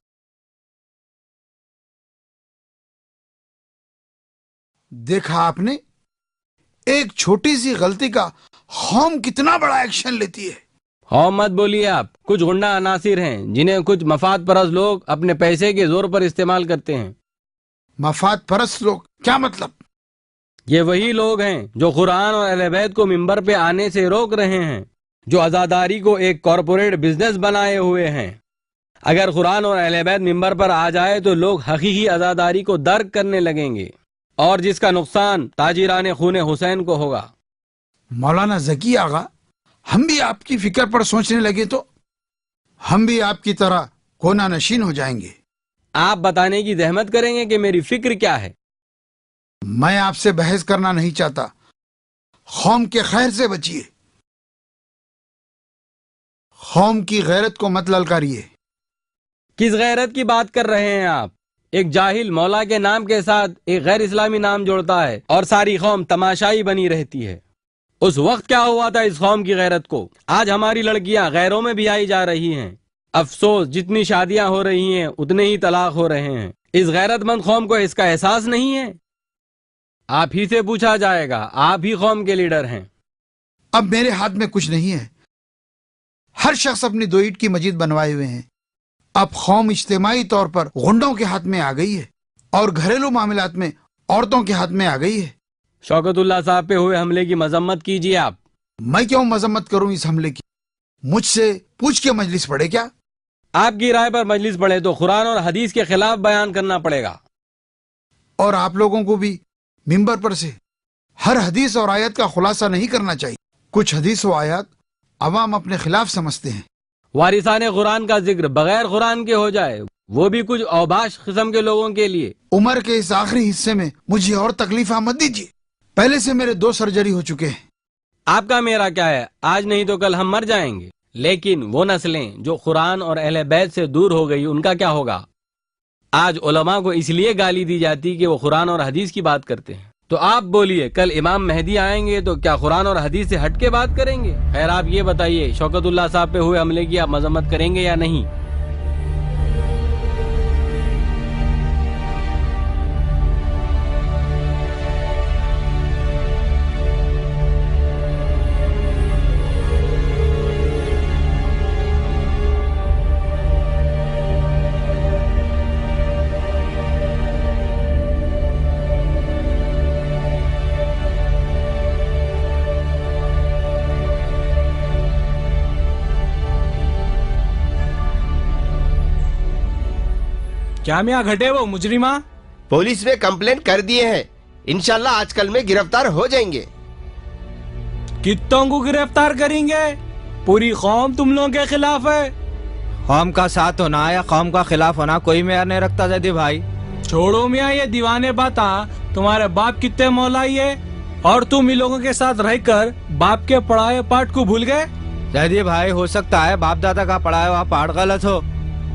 دیکھا آپ نے، ایک چھوٹی سی غلطی کا قوم کتنا بڑا ایکشن لیتی ہے۔ ہاں مت بولیے آپ، کچھ غنڈہ عناصر ہیں جنہیں کچھ مفاد پرست لوگ اپنے پیسے کے زور پر استعمال کرتے ہیں۔ مفاد پرست لوگ کیا مطلب؟ یہ وہی لوگ ہیں جو قرآن اور اہل بیت کو ممبر پہ آنے سے روک رہے ہیں، جو عزاداری کو ایک کارپوریٹ بزنس بنائے ہوئے ہیں۔ اگر قرآن اور اہل بیت ممبر پر آ جائے تو لوگ حقیقی عزاداری کو درک کرنے لگیں گے، اور جس کا نقصان تاجران خون حسین کو ہوگا۔ مولانا ذکی آغا، ہم بھی آپ کی فکر پر سوچنے لگے تو ہم بھی آپ کی طرح کونا نشین ہو جائیں گے۔ آپ بتانے کی زحمت کریں گے کہ میری فکر کیا ہے؟ میں آپ سے بحث کرنا نہیں چاہتا، قوم کے خیر سے بچیے، قوم کی غیرت کو مت للکاریے۔ کس غیرت کی بات کر رہے ہیں آپ؟ ایک جاہل مولا کے نام کے ساتھ ایک غیر اسلامی نام جوڑتا ہے اور ساری قوم تماشائی بنی رہتی ہے۔ اس وقت کیا ہوا تھا اس قوم کی غیرت کو؟ آج ہماری لڑکیاں غیروں میں بھی آئی جا رہی ہیں۔ افسوس، جتنی شادیاں ہو رہی ہیں اتنے ہی طلاق ہو رہے ہیں۔ اس غیرت مند قوم کو اس کا احساس نہیں ہے؟ آپ ہی سے پوچھا جائے گا، آپ ہی قوم کے لیڈر ہیں۔ اب میرے ہاتھ میں کچھ نہیں ہے، ہر شخص اپنی دو اینٹ کی مسجد بنوائے ہوئے ہیں۔ اب قوم اجتماعی طور پر غنڈوں کے ہاتھ میں آ گئی ہے اور گھریلو معاملات میں عورتوں کے ہاتھ میں آ گئی ہے۔ شوکت اللہ صاحب پہ ہوئے حملے کی مذمت کیجیے آپ۔ میں کیوں مذمت کروں اس حملے کی؟ مجھ سے پوچھ کے مجلس پڑھے کیا؟ آپ کی رائے پر مجلس پڑھے تو قرآن اور حدیث کے خلاف بیان کرنا پڑے گا۔ اور آپ لوگوں کو بھی ممبر پر سے ہر حدیث اور آیت کا خلاصہ نہیں کرنا چاہیے۔ کچھ حدیث و آیات عوام اپنے خلاف سمجھتے ہیں۔ وارثان قرآن کا ذکر بغیر قرآن کے ہو جائے، وہ بھی کچھ اوباش قسم کے لوگوں کے لیے۔ عمر کے اس آخری حصے میں مجھے اور تکلیف مت دیجیے، پہلے سے میرے 2 سرجری ہو چکے ہیں۔ آپ کا میرا کیا ہے، آج نہیں تو کل ہم مر جائیں گے، لیکن وہ نسلیں جو قرآن اور اہل بیت سے دور ہو گئی ان کا کیا ہوگا؟ آج علماء کو اس لیے گالی دی جاتی کہ وہ قرآن اور حدیث کی بات کرتے ہیں۔ تو آپ بولیے، کل امام مہدی آئیں گے تو کیا قرآن اور حدیث سے ہٹ کے بات کریں گے؟ خیر آپ یہ بتائیے، شوکت اللہ صاحب پہ ہوئے حملے کی آپ مذمت کریں گے یا نہیں؟ کیا میاں گھٹے وہ مجرمہ؟ پولیس نے کمپلینٹ کر دیے ہیں، انشاءاللہ آج کل میں گرفتار ہو جائیں گے۔ کتوں کو گرفتار کریں گے؟ پوری قوم تم لوگوں کے خلاف ہے۔ قوم کا ساتھ ہونا یا قوم کا خلاف ہونا کوئی معیار نہیں رکھتا زیدی بھائی۔ چھوڑو میاں یہ دیوانے باتاں، تمہارے باپ کتنے مولائی ہے اور تم ان لوگوں کے ساتھ رہ کر باپ کے پڑھائے پاٹ کو بھول گئے۔ زیدی بھائی، ہو سکتا ہے باپ دادا کا پڑھایا ہوا پاٹ غلط ہو،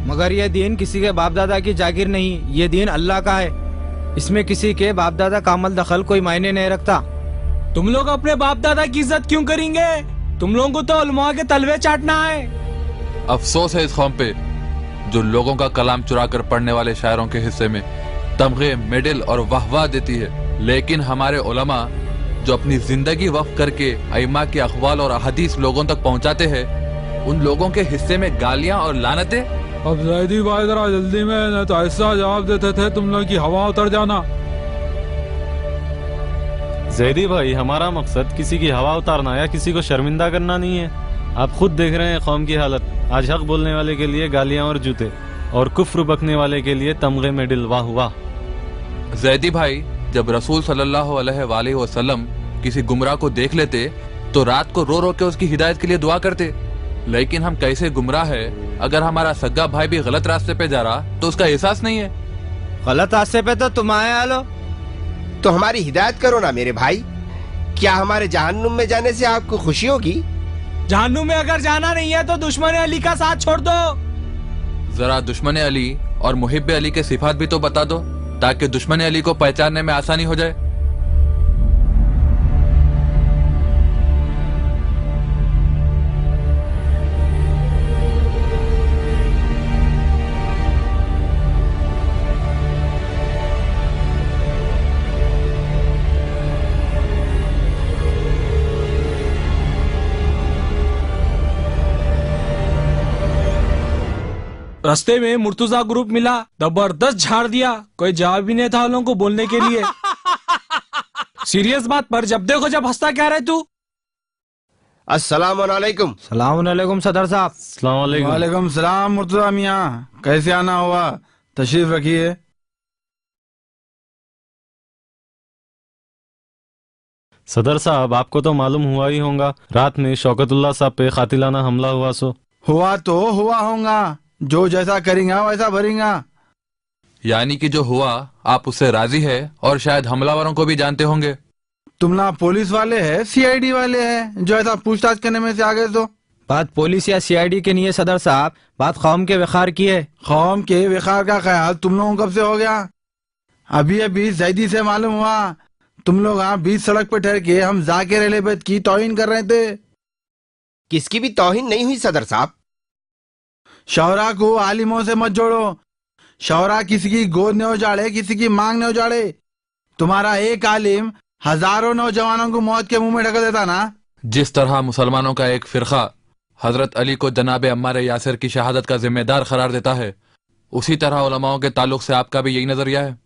مگر یہ دین کسی کے باپ دادا کی جاگیر نہیں، یہ دین اللہ کا ہے۔ اس میں کسی کے باپ دادا کا عمل دخل کوئی معنی نہیں رکھتا۔ تم لوگ اپنے باپ دادا کی عزت کیوں کریں گے؟ تم لوگوں کو تو علماء کے تلوے چاٹنا ہے۔ افسوس ہے اس قوم پہ جو لوگوں کا کلام چرا کر پڑھنے والے شاعروں کے حصے میں تمغے، میڈل اور واہ واہ دیتی ہے، لیکن ہمارے علماء جو اپنی زندگی وقف کر کے ائمہ کے اقوال اور احادیث لوگوں تک پہنچاتے ہیں، ان لوگوں کے حصے میں گالیاں اور لعنتیں۔ اب زیدی بھائی ذرا جلدی میں، نہ تو ایسا جواب دیتے تھے تم لوگ کی ہوا اتر جانا۔ زیدی بھائی، ہمارا مقصد کسی کی ہوا اتارنا یا کسی کو شرمندہ کرنا نہیں ہے۔ آپ خود دیکھ رہے ہیں قوم کی حالت، آج حق بولنے والے کے لیے گالیاں اور جوتے، اور کفر بکنے والے کے لیے تمغے میڈل، واہ واہ۔ زیدی بھائی، جب رسول صلی اللہ علیہ وآلہ وسلم किसी गुमराह को देख लेते तो रात को रो रो के उसकी हिदायत के लिए दुआ करते, लेकिन हम कैसे गुमराह है अगर हमारा सगा भाई भी गलत रास्ते पे जा रहा तो उसका एहसास नहीं है। गलत रास्ते पे तो तुम आए आलो, तो हमारी हिदायत करो ना मेरे भाई। क्या हमारे जहन्नुम में जाने से आपको खुशी होगी? जहन्नुम में अगर जाना नहीं है तो दुश्मन अली का साथ छोड़ दो। जरा दुश्मन अली और मुहिब अली के सिफात भी तो बता दो ताकि दुश्मन अली को पहचानने में आसानी हो जाए। रास्ते में मुर्तुजा ग्रुप मिला, जबरदस्त झाड़ दिया, कोई जवाब भी नहीं था उन लोगों को बोलने के लिए। सीरियस बात पर जब देखो जब हंसता क्या रहे तू? अस्सलाम वालेकुम। सलाम अलैकुम सदर साहब। सलाम अलैकुम। वालेकुम सलाम मुर्तजा मियाँ, कैसे आना हुआ? तशरीफ रखिए। सदर साहब, आपको तो मालूम हुआ ही होगा, रात में शौकतुल्लाह साहब पे कातिलाना हमला हुआ सो। हुआ तो हुआ होगा, जो जैसा करेंगा वैसा भरेंगा। यानी कि जो हुआ आप उससे राजी है और शायद हमलावरों को भी जानते होंगे। तुम ना पुलिस वाले है सीआईडी वाले है जो ऐसा पूछताछ करने में से आ गए तो? बात पुलिस या सीआईडी की नहीं है सदर साहब, बात कौम के वखार की है। कौम के वखार का ख्याल तुम लोगों को कब से हो गया? अभी अभी जैदी से मालूम हुआ तुम लोग यहाँ बीच सड़क पे ठहर के हम जाकिर अहले बैत की तौहीन कर रहे थे। किसकी भी तौहीन नहीं हुई सदर साहब। शौरा को आलिमों से मत जोड़ो। शौरा किसी की गोद न उजाड़े, किसी की मांग न उजाड़े। तुम्हारा एक आलिम हजारों नौजवानों को मौत के मुंह में ढका देता ना। जिस तरह मुसलमानों का एक फिरका हजरत अली को जनाब अम्मार यासिर की शहादत का जिम्मेदार करार देता है, उसी तरह उलमाओं के ताल्लुक से आपका भी यही नजरिया है।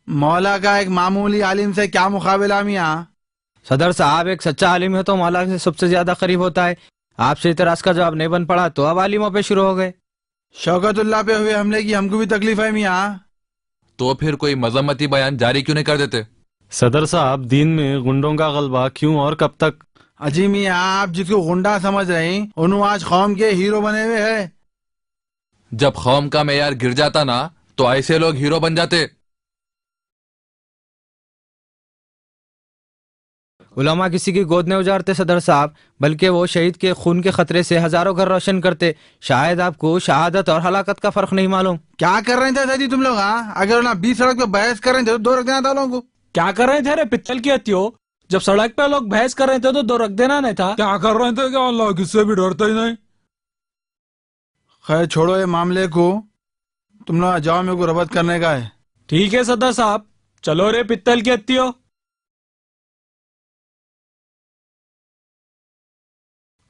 मौला का एक मामूली आलिम से क्या मुकाबला मियाँ? सदर साहब, एक सच्चा आलिम है तो मौला से सबसे ज्यादा करीब होता है। आपसे इतराज का जवाब नहीं बन पड़ा तो अब आलिमों पे शुरू हो गए। शौकतुल्लाह पे हुए हमले की हमको भी तकलीफ है मियाँ। तो फिर कोई मजम्मती बयान जारी क्यों नहीं कर देते? सदर साहब, दीन में गुंडों का गलबा क्यों और कब तक? अजी मियाँ, आप जिसको गुंडा समझ रहे हैं उन्होंने आज कौम के हीरो बने हुए हैं। जब कौम का मेयार गिर जाता ना तो ऐसे लोग हीरो बन जाते। उलमा किसी की गोद नहीं उजाड़ते सदर साहब, बल्कि वो शहीद के खून के खतरे से हजारों घर रोशन करते। शायद आपको शहादत और हलाकत का फर्क नहीं मालूम। क्या कर रहे थे सदी तुम लोग? हाँ, अगर ना बीच सड़क पे बहस कर रहे थे तो दो रख देना था लोगों को। क्या कर रहे थे रे पित्तल की हत्यो? जब सड़क पे लोग बहस कर रहे थे तो दो रख देना नहीं था? क्या कर रहे थे? क्या अल्लाह किससे भी डरता ही नहीं। खैर छोड़ो ये मामले को, तुम लोग जाओ, मेरे को रबत करने का है। ठीक है सदर साहब, चलो रे पित्तल की हत्यो।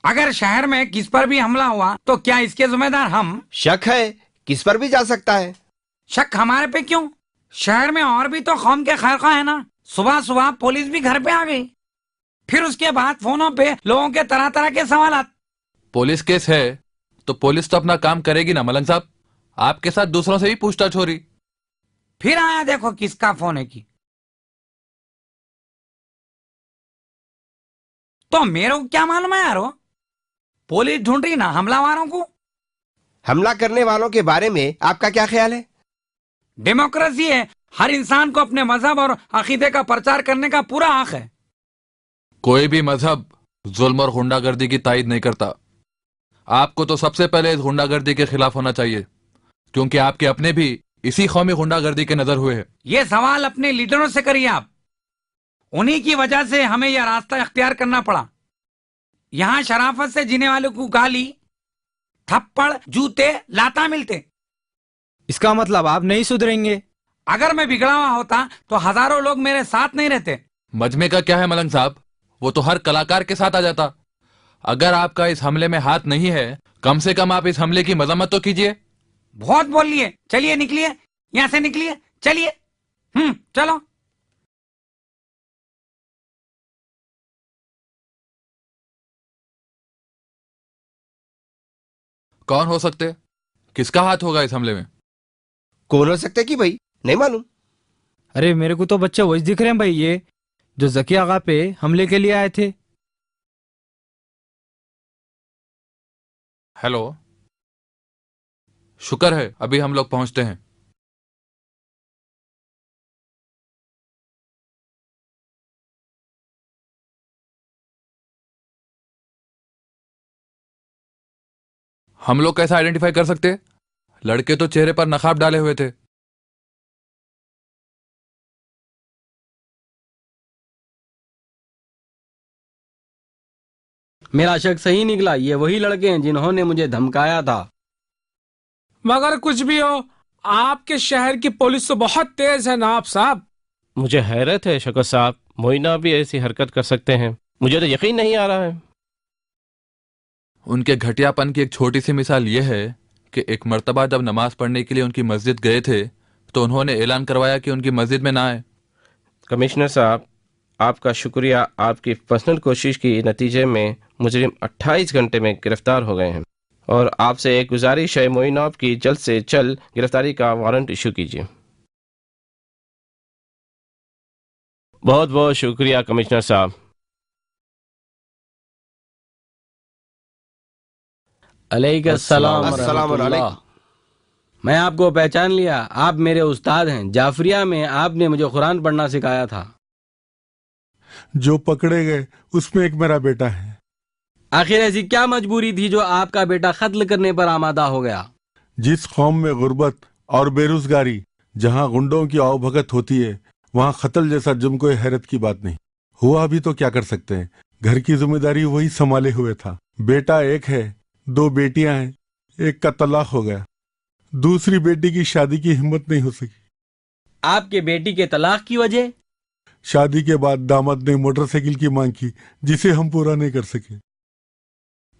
अगर शहर में किस पर भी हमला हुआ तो क्या इसके जिम्मेदार हम? शक है, किस पर भी जा सकता है। शक हमारे पे क्यों? शहर में और भी तो कौम के खैरखा है ना। सुबह सुबह पुलिस भी घर पे आ गई, फिर उसके बाद फोनों पे लोगों के तरह तरह के सवालात। पुलिस केस है तो पुलिस तो अपना काम करेगी ना मलंग साहब। आपके साथ दूसरों से भी पूछताछ हो रही। फिर आया देखो किसका फोन है की। तो मेरे को क्या मालूम है यारो? पुलिस ढूंढ रही ना हमलावारों को। हमला करने वालों के बारे में आपका क्या ख्याल है? डेमोक्रेसी है, हर इंसान को अपने मजहब और अकीदे का प्रचार करने का पूरा हक है। कोई भी मजहब जुल्म और गुंडागर्दी की तायद नहीं करता। आपको तो सबसे पहले इस गुंडागर्दी के खिलाफ होना चाहिए, क्योंकि आपके अपने भी इसी कौमी गुंडागर्दी के नजर हुए हैं। ये सवाल अपने लीडरों से करिए आप। उन्हीं की वजह से हमें यह रास्ता इख्तियार करना पड़ा। यहाँ शराफत से जीने वालों को गाली, थप्पड़, जूते, लाता मिलते। इसका मतलब आप नहीं सुधरेंगे? अगर मैं बिगड़ा हुआ होता तो हजारों लोग मेरे साथ नहीं रहते। मजमे का क्या है मलंग साहब, वो तो हर कलाकार के साथ आ जाता। अगर आपका इस हमले में हाथ नहीं है, कम से कम आप इस हमले की मजम्मत तो कीजिए। बहुत बोल लिए, चलिए निकलिए यहाँ से, निकलिए, चलिए। चलो। कौन हो सकते? किसका हाथ होगा इस हमले में? कौन हो सकते कि भाई नहीं मालूम। अरे मेरे को तो बच्चे वही दिख रहे हैं भाई। जो जकी आगा पे हमले के लिए आए थे। हेलो, शुक्र है अभी हम लोग पहुंचते हैं। हम लोग कैसे आइडेंटिफाई कर सकते? लड़के तो चेहरे पर नकाब डाले हुए थे। मेरा शक सही निकला, ये वही लड़के हैं जिन्होंने मुझे धमकाया था। मगर कुछ भी हो, आपके शहर की पुलिस तो बहुत तेज है नवाब साहब। मुझे हैरत है शौकत साहब, मोइना भी ऐसी हरकत कर सकते हैं। मुझे तो यकीन नहीं आ रहा है। उनके घटियापन की एक छोटी सी मिसाल यह है कि एक मर्तबा जब नमाज पढ़ने के लिए उनकी मस्जिद गए थे तो उन्होंने ऐलान करवाया कि उनकी मस्जिद में ना आए। कमिश्नर साहब, आपका शुक्रिया। आपकी पर्सनल कोशिश के नतीजे में मुजरिम 28 घंटे में गिरफ्तार हो गए हैं और आपसे एक गुजारिश है, मोइनोव की जल्द से जल्द गिरफ्तारी का वारंट इशू कीजिए। बहुत बहुत शुक्रिया कमिश्नर साहब। अलैकुम। मैं आपको पहचान लिया, आप मेरे उस्ताद हैं। जाफरिया में आपने मुझे कुरान पढ़ना सिखाया था। जो पकड़े गए उसमें एक मेरा बेटा है। आखिर ऐसी क्या मजबूरी थी जो आपका बेटा कत्ल करने पर आमादा हो गया? जिस कौम में गुर्बत और बेरोजगारी, जहाँ गुंडों की आवभगत होती है, वहाँ कत्ल जैसा जुर्म कोई हैरत की बात नहीं। हुआ भी तो क्या कर सकते हैं, घर की जिम्मेदारी वही संभाले हुए था। बेटा एक है, 2 बेटियां हैं, एक का तलाक हो गया, दूसरी बेटी की शादी की हिम्मत नहीं हो सकी। आपके बेटी के तलाक की वजह? शादी के बाद दामाद ने मोटरसाइकिल की मांग की जिसे हम पूरा नहीं कर सके।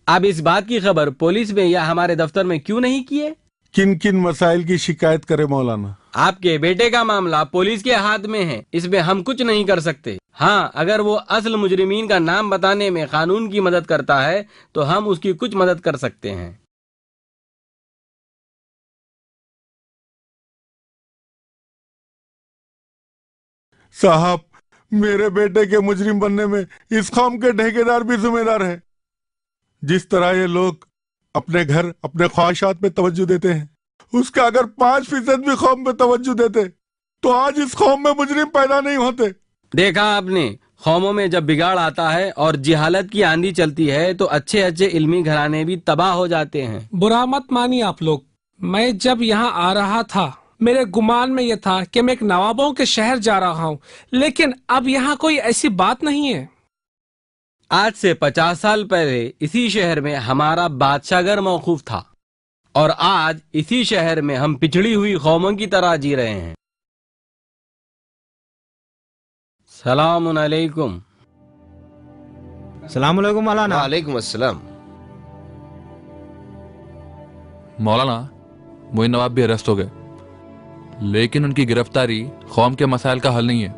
आप इस बात की खबर पुलिस में या हमारे दफ्तर में क्यों नहीं किए? किन किन मसाइल की शिकायत करे मौलाना? आपके बेटे का मामला पुलिस के हाथ में है, इसमें हम कुछ नहीं कर सकते। हाँ, अगर वो असल मुजरिमीन का नाम बताने में कानून की मदद करता है तो हम उसकी कुछ मदद कर सकते हैं। साहब, मेरे बेटे के मुजरिम बनने में इस कौम के ठेकेदार भी जिम्मेदार है। जिस तरह ये लोग अपने घर, अपने ख्वाहिशात पे तवज्जो देते हैं, उसका अगर 5% भी कौम पे तवज्जो देते तो आज इस कौम में मुजरिम पैदा नहीं होते। देखा आपने, कौमों में जब बिगाड़ आता है और जिहालत की आंधी चलती है तो अच्छे अच्छे इल्मी घराने भी तबाह हो जाते हैं। बुरा मत मानिए आप लोग। मैं जब यहाँ आ रहा था मेरे गुमान में यह था कि मैं एक नवाबों के शहर जा रहा हूँ, लेकिन अब यहाँ कोई ऐसी बात नहीं है। आज से 50 साल पहले इसी शहर में हमारा बादशाहगर मौकूफ था और आज इसी शहर में हम पिछड़ी हुई कौमों की तरह जी रहे हैं। सलामुन अलैकुम। सलाम अलैकुम मौलाना। वालेकुम अस्सलाम। मौलाना, मोइन नवाब भी अरेस्ट हो गए, लेकिन उनकी गिरफ्तारी कौम के मसाइल का हल नहीं है।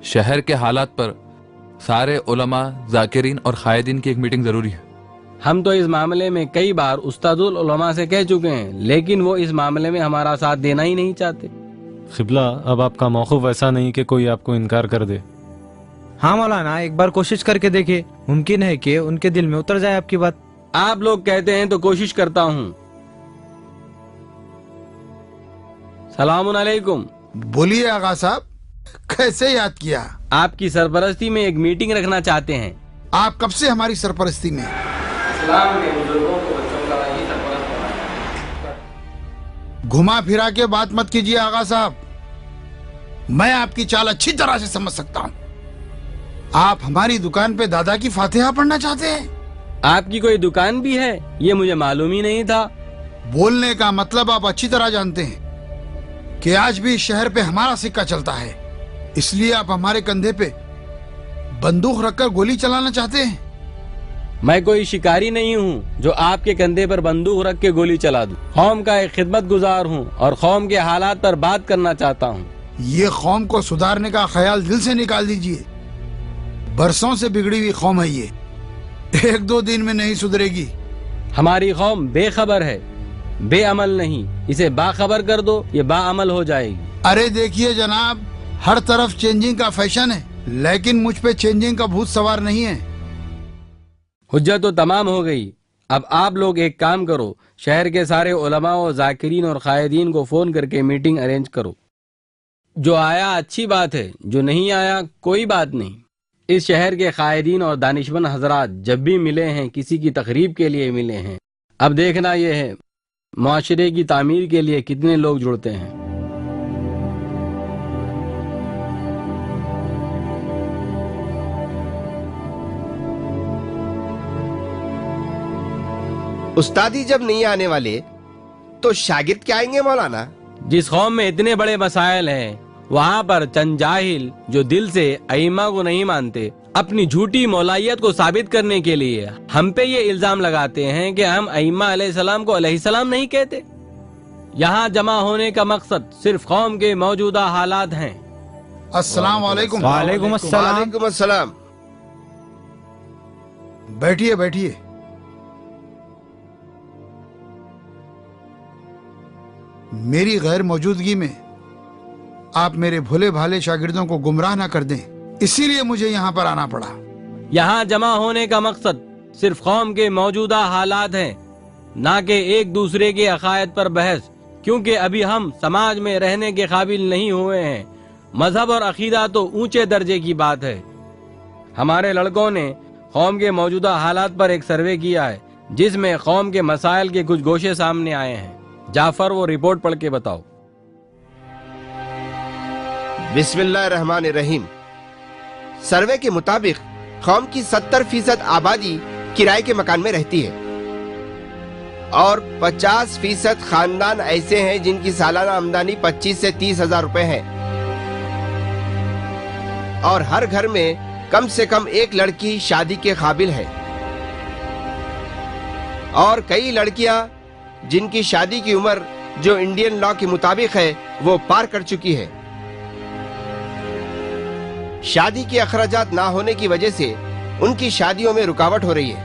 शहर के हालात पर सारे उलमा, जाकिरीन और कायदीन की एक मीटिंग जरूरी है। हम तो इस मामले में कई बार उस्तादुल उलमा से कह चुके हैं, लेकिन वो इस मामले में हमारा साथ देना ही नहीं चाहते। खिबला, अब आपका मौक़िफ़ ऐसा नहीं कि कोई आपको इनकार कर दे। हाँ मौलाना, एक बार कोशिश करके देखे, मुमकिन है कि उनके दिल में उतर जाए आपकी बात। आप लोग कहते हैं तो कोशिश करता हूँ। सलामुन अलैकुम। बोलिए आगा साहब, कैसे याद किया? आपकी सरपरस्ती में एक मीटिंग रखना चाहते हैं। आप कब से हमारी सरपरस्ती में? घुमा फिरा के बात मत कीजिए आगा साहब, मैं आपकी चाल अच्छी तरह से समझ सकता हूँ। आप हमारी दुकान पे दादा की फातिहा पढ़ना चाहते हैं? आपकी कोई दुकान भी है? ये मुझे मालूम ही नहीं था। बोलने का मतलब आप अच्छी तरह जानते हैं कि आज भी इस शहर पे हमारा सिक्का चलता है, इसलिए आप हमारे कंधे पे बंदूक रखकर गोली चलाना चाहते हैं? मैं कोई शिकारी नहीं हूँ जो आपके कंधे पर बंदूक रख के गोली चला दूं। कौम का एक खिदमत गुजार हूँ और कौम के हालात पर बात करना चाहता हूँ। ये कौम को सुधारने का ख्याल दिल से निकाल दीजिए। बरसों से बिगड़ी हुई कौम है ये, 1-2 दिन में नहीं सुधरेगी। हमारी कौम बेखबर है, बेअमल नहीं। इसे बाखबर कर दो, ये बाअमल हो जाएगी। अरे देखिए जनाब, हर तरफ चेंजिंग का फैशन है। लेकिन मुझ पे चेंजिंग का भूत सवार नहीं है। हुज्जत तो तमाम हो गई। अब आप लोग एक काम करो, शहर के सारे उलमा और जाकिरीन और कायदीन को फोन करके मीटिंग अरेंज करो। जो आया अच्छी बात है, जो नहीं आया कोई बात नहीं। इस शहर के कायदीन और दानिशमंद हजरात जब भी मिले हैं किसी की तकरीब के लिए मिले हैं। अब देखना यह है मुआशरे की तामीर के लिए कितने लोग जुड़ते हैं। उस्तादी जब नहीं आने वाले तो शागिर्द क्या आएंगे मौलाना? जिस कौम में इतने बड़े मसाइल हैं वहाँ पर चंद जाहिल जो दिल से अइम्मा को नहीं मानते अपनी झूठी मौलाइयत को साबित करने के लिए हम पे ये इल्जाम लगाते हैं कि हम अइम्मा अलैहिस्सलाम को अलैहिस्सलाम नहीं कहते। यहाँ जमा होने का मकसद सिर्फ कौम के मौजूदा हालात हैं। अस्सलाम वालेकुम। वालेकुम अस्सलाम। वालेकुम अस्सलाम। बैठिए बैठिए। मेरी गैर मौजूदगी में आप मेरे भोले भाले शागिर्दों को गुमराह ना कर दें, इसीलिए मुझे यहाँ पर आना पड़ा। यहाँ जमा होने का मकसद सिर्फ कौम के मौजूदा हालात हैं, ना कि एक दूसरे के अकायद पर बहस, क्योंकि अभी हम समाज में रहने के काबिल नहीं हुए हैं। मजहब और अकीदा तो ऊंचे दर्जे की बात है। हमारे लड़कों ने कौम के मौजूदा हालात पर एक सर्वे किया है जिसमें कौम के मसाइल के कुछ गोशे सामने आए हैं। जाफर वो रिपोर्ट पढ़ के बताओ। बिस्मिल्लाहिर्रहमानिर्रहीम। सर्वे के मुताबिक कौम की 70% आबादी किराए के मकान में रहती है और 50% खानदान ऐसे हैं जिनकी सालाना आमदनी 25 से 30 हजार रुपए है और हर घर में कम से कम एक लड़की शादी के काबिल है और कई लड़कियां जिनकी शादी की उम्र जो इंडियन लॉ के मुताबिक है वो पार कर चुकी है। शादी के अखराजात ना होने की वजह से उनकी शादियों में रुकावट हो रही है।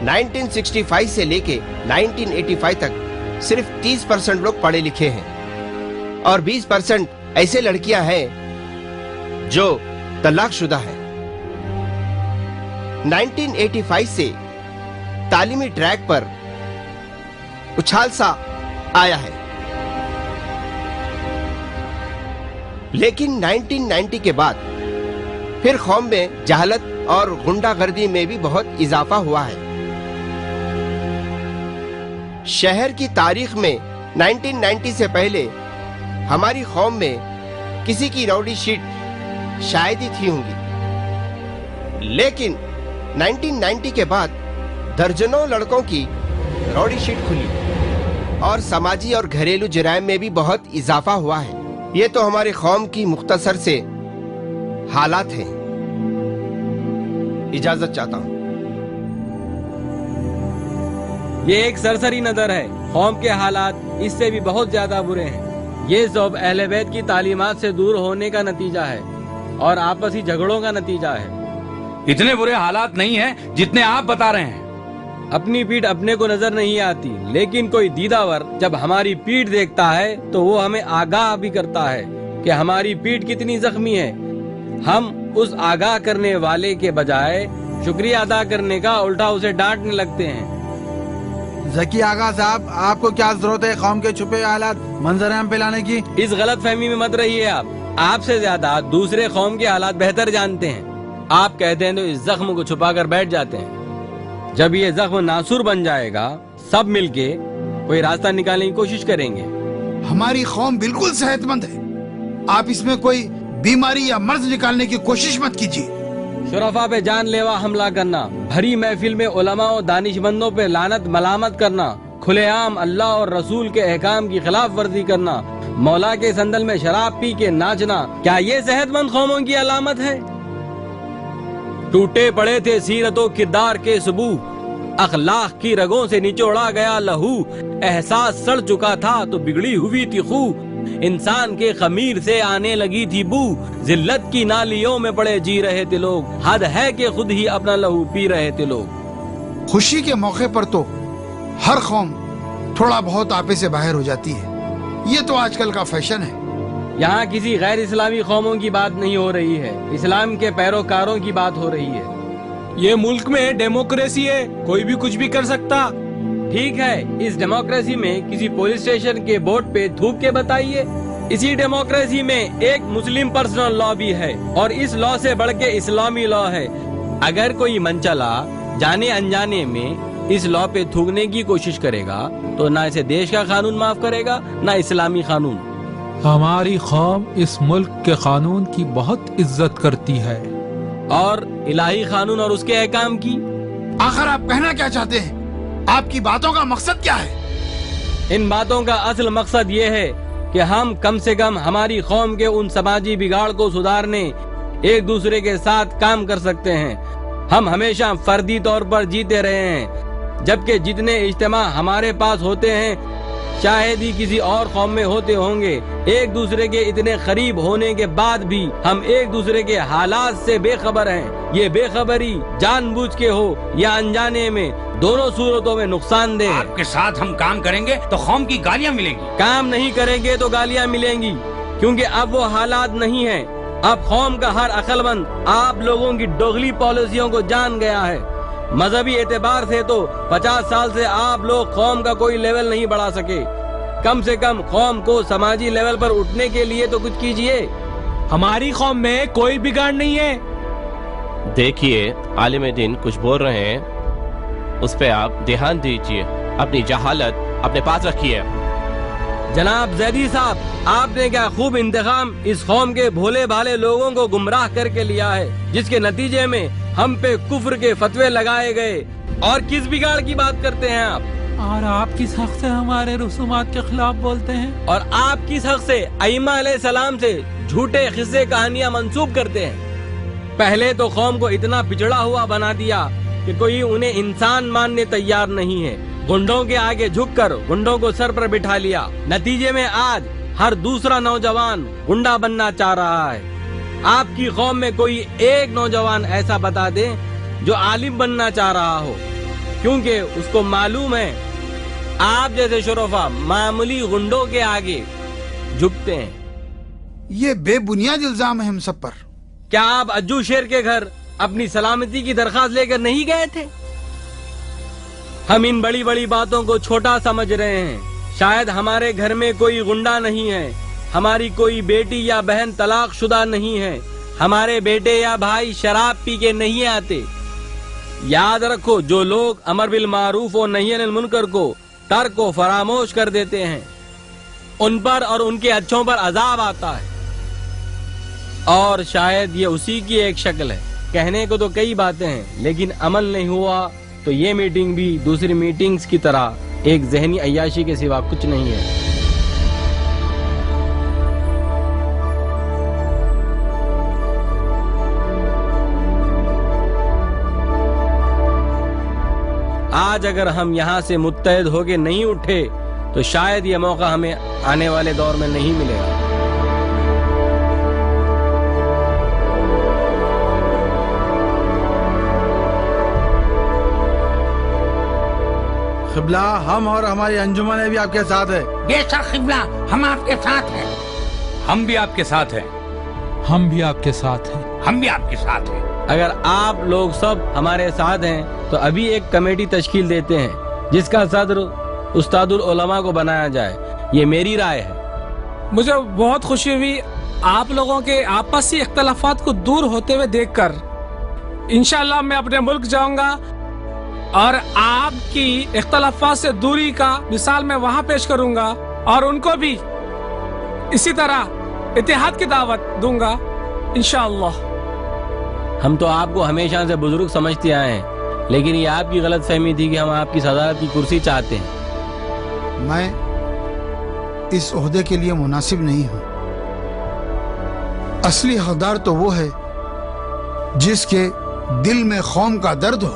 1965 से लेके 1985 तक सिर्फ 30% लोग पढ़े लिखे हैं और 20% ऐसे लड़कियां हैं जो तलाकशुदा हैं। 1985 से तालीमी ट्रैक पर उछाल सा आया है, लेकिन 1990 के बाद फिर कौम में जहालत और गुंडागर्दी में भी बहुत इजाफा हुआ है। शहर की तारीख में 1990 से पहले हमारी कौम में किसी की रौडी शीट शायद ही थी होंगी, लेकिन 1990 के बाद दर्जनों लड़कों की रौडी शीट खुली और समाजी और घरेलू जराइम में भी बहुत इजाफा हुआ है। ये तो हमारी कौम की मुख्तसर से हालात हैं। इजाजत चाहता हूँ। ये एक सरसरी नजर है। कौम के हालात इससे भी बहुत ज्यादा बुरे हैं। ये सब अहले बैत की तालीमात से दूर होने का नतीजा है और आपसी झगड़ों का नतीजा है। इतने बुरे हालात नहीं हैं जितने आप बता रहे हैं। अपनी पीठ अपने को नजर नहीं आती, लेकिन कोई दीदावर जब हमारी पीठ देखता है तो वो हमें आगाह भी करता है कि हमारी पीठ कितनी जख्मी है। हम उस आगाह करने वाले के बजाय शुक्रिया अदा करने का उल्टा उसे डांटने लगते हैं। जकी आगा साहब, आपको क्या जरूरत है कौम के छुपे हालात मंजर-ए-आम पे लाने की? इस गलत फहमी में मत रहिए। आपसे ज्यादा दूसरे कौम के हालात बेहतर जानते हैं। आप कहते हैं तो इस जख्म को छुपा कर बैठ जाते हैं। जब ये जख्म नासूर बन जाएगा सब मिलके कोई रास्ता निकालने की कोशिश करेंगे। हमारी कौम बिल्कुल सेहतमंद है, आप इसमें कोई बीमारी या मर्ज निकालने की कोशिश मत कीजिए। शुरफा पे जानलेवा हमला करना, भरी महफिल में उलमा और दानिशमंदों पे लानत मलामत करना, खुलेआम अल्लाह और रसूल के अहकाम की खिलाफ वर्जी करना, मौला के संदल में शराब पी के नाचना, क्या ये सेहतमंद कौमों की अलामत है? टूटे पड़े थे सीरतों किरदार के सबूत, अखलाक की रगों से निचोड़ा गया लहू, एहसास सड़ चुका था तो बिगड़ी हुई थी खू, इंसान के खमीर से आने लगी थी बू, जिल्लत की नालियों में पड़े जी रहे थे लोग, हद है कि खुद ही अपना लहू पी रहे थे लोग। खुशी के मौके पर तो हर कौम थोड़ा बहुत आपे से बाहर हो जाती है, ये तो आजकल का फैशन है। यहाँ किसी गैर इस्लामी कौमों की बात नहीं हो रही है, इस्लाम के पैरोकारों की बात हो रही है। ये मुल्क में डेमोक्रेसी है, कोई भी कुछ भी कर सकता। ठीक है, इस डेमोक्रेसी में किसी पुलिस स्टेशन के बोर्ड पे थूक के बताइए। इसी डेमोक्रेसी में एक मुस्लिम पर्सनल लॉ भी है और इस लॉ से बढ़ के इस्लामी लॉ है। अगर कोई मनचला जाने अनजाने में इस लॉ पे थूकने की कोशिश करेगा तो ना इसे देश का कानून माफ करेगा ना इस्लामी कानून। हमारी कौम इस मुल्क के कानून की बहुत इज्जत करती है और इलाही कानून और उसके अहकाम की। आखिर आप कहना क्या चाहते हैं? आपकी बातों का मकसद क्या है? इन बातों का असल मकसद ये है कि हम कम से कम हमारी कौम के उन समाजी बिगाड़ को सुधारने एक दूसरे के साथ काम कर सकते हैं। हम हमेशा फर्दी तौर पर जीते रहे हैं, जबकि जितने इज्तिमा हमारे पास होते हैं शायद ही किसी और कौम में होते होंगे। एक दूसरे के इतने करीब होने के बाद भी हम एक दूसरे के हालात से बेखबर हैं। ये बेखबरी जानबूझ के हो या अनजाने में, दोनों सूरतों में नुकसानदेह है। आपके साथ हम काम करेंगे तो कौम की गालियां मिलेंगी। काम नहीं करेंगे तो गालियां मिलेंगी, क्योंकि अब वो हालात नहीं है। अब कौम का हर अक्लमंद आप लोगों की दोगली पॉलिसियों को जान गया है। मजहबी एतबार से तो 50 साल से आप लोग कौम का कोई लेवल नहीं बढ़ा सके। कम से कम कौम को समाजी लेवल पर उठने के लिए तो कुछ कीजिए। हमारी कौम में कोई बिगाड़ नहीं है। देखिए, आलिम दीन कुछ बोल रहे हैं, उस पे आप ध्यान दीजिए। अपनी जहालत अपने पास रखिए। जनाब जैदी साहब, आपने क्या खूब इंतजाम इस कौम के भोले भाले लोगों को गुमराह करके लिया है, जिसके नतीजे में हम पे कुफ्र के फतवे लगाए गए। और किस बिगाड़ की बात करते हैं आप? और आप किस हक से हमारे रसूमात के खिलाफ बोलते हैं? और आप किस हक से अइमा अलैहिस्सलाम से झूठे किस्से कहानियां मंसूब करते हैं? पहले तो कौम को इतना पिछड़ा हुआ बना दिया कि कोई उन्हें इंसान मानने तैयार नहीं है। गुंडों के आगे झुककर गुंडों को सर पर बिठा लिया। नतीजे में आज हर दूसरा नौजवान गुंडा बनना चाह रहा है। आपकी कौम में कोई एक नौजवान ऐसा बता दे जो आलिम बनना चाह रहा हो, क्योंकि उसको मालूम है आप जैसे शुरफा मामूली गुंडों के आगे झुकते हैं। ये बेबुनियाद इल्जाम है हम सब पर। क्या आप अज्जू शेर के घर अपनी सलामती की दरखास्त लेकर नहीं गए थे? हम इन बड़ी बड़ी बातों को छोटा समझ रहे हैं। शायद हमारे घर में कोई गुंडा नहीं है, हमारी कोई बेटी या बहन तलाक शुदा नहीं है, हमारे बेटे या भाई शराब पी के नहीं आते। याद रखो, जो लोग अमर बिल मारूफ और नही अनिल मुनकर को तर्क को फरामोश कर देते हैं, उन पर और उनके अच्छों पर अजाब आता है। और शायद ये उसी की एक शक्ल है। कहने को तो कई बातें हैं, लेकिन अमल नहीं हुआ तो ये मीटिंग भी दूसरी मीटिंग्स की तरह एक जहनी अय्याशी के सिवा कुछ नहीं है। आज अगर हम यहाँ से मुत्तहिद होके नहीं उठे तो शायद ये मौका हमें आने वाले दौर में नहीं मिलेगा। खिबला, हम और हमारी अंजुमन भी आपके साथ है। बेशक खिबला, हम आपके साथ हैं। हम भी आपके साथ हैं। हम भी आपके साथ हैं। हम भी आपके साथ हैं। अगर आप लोग सब हमारे साथ हैं तो अभी एक कमेटी तश्कील देते हैं जिसका सदर उस्तादुल उलमा को बनाया जाए। ये मेरी राय है। मुझे बहुत खुशी हुई आप लोगों के आपसी इख्तलाफात को दूर होते हुए देखकर। इंशाअल्लाह मैं अपने मुल्क जाऊंगा और आपकी इख्तलाफात से दूरी का मिसाल मैं वहां पेश करूंगा और उनको भी इसी तरह इत्तेहाद की दावत दूंगा इंशाअल्लाह। हम तो आपको हमेशा से बुजुर्ग समझते आए हैं, लेकिन ये आपकी गलत फहमी थी कि हम आपकी सदारत की कुर्सी चाहते हैं। मैं इस ओहदे के लिए मुनासिब नहीं हूं। असली हकदार तो वो है जिसके दिल में कौम का दर्द हो,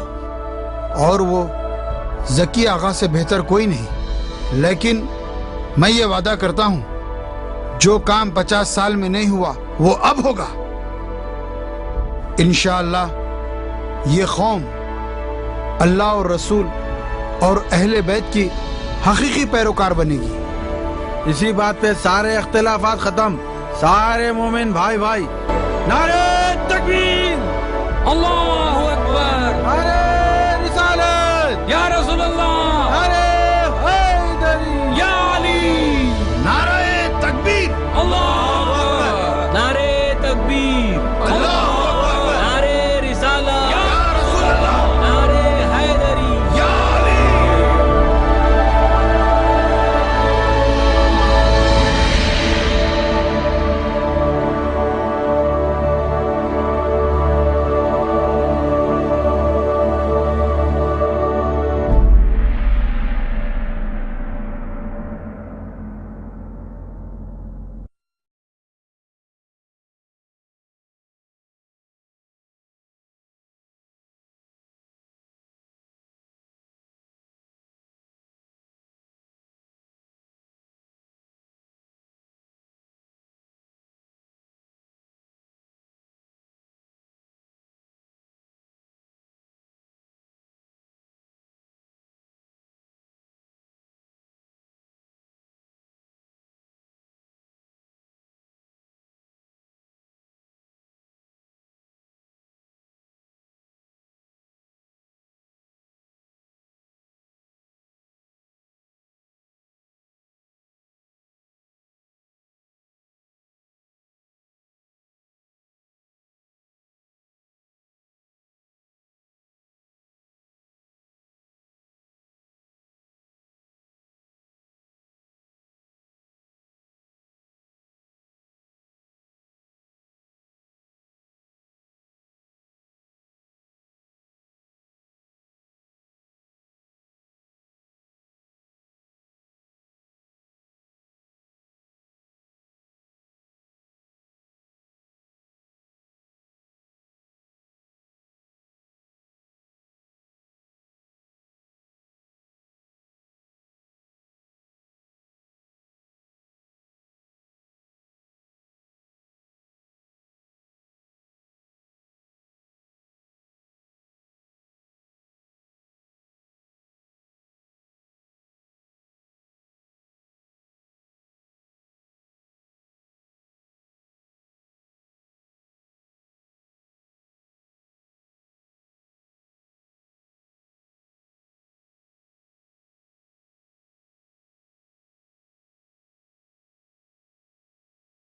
और वो ज़की आगा से बेहतर कोई नहीं। लेकिन मैं ये वादा करता हूं, जो काम 50 साल में नहीं हुआ वो अब होगा। इंशाअल्लाह ये कौम अल्लाह और रसूल और अहले बैत की हकीकी पैरोकार बनेगी। इसी बात पे सारे इख्तिलाफात खत्म, सारे मोमिन भाई भाई नारे तकबीर, अल्लाहु अकबर, नारे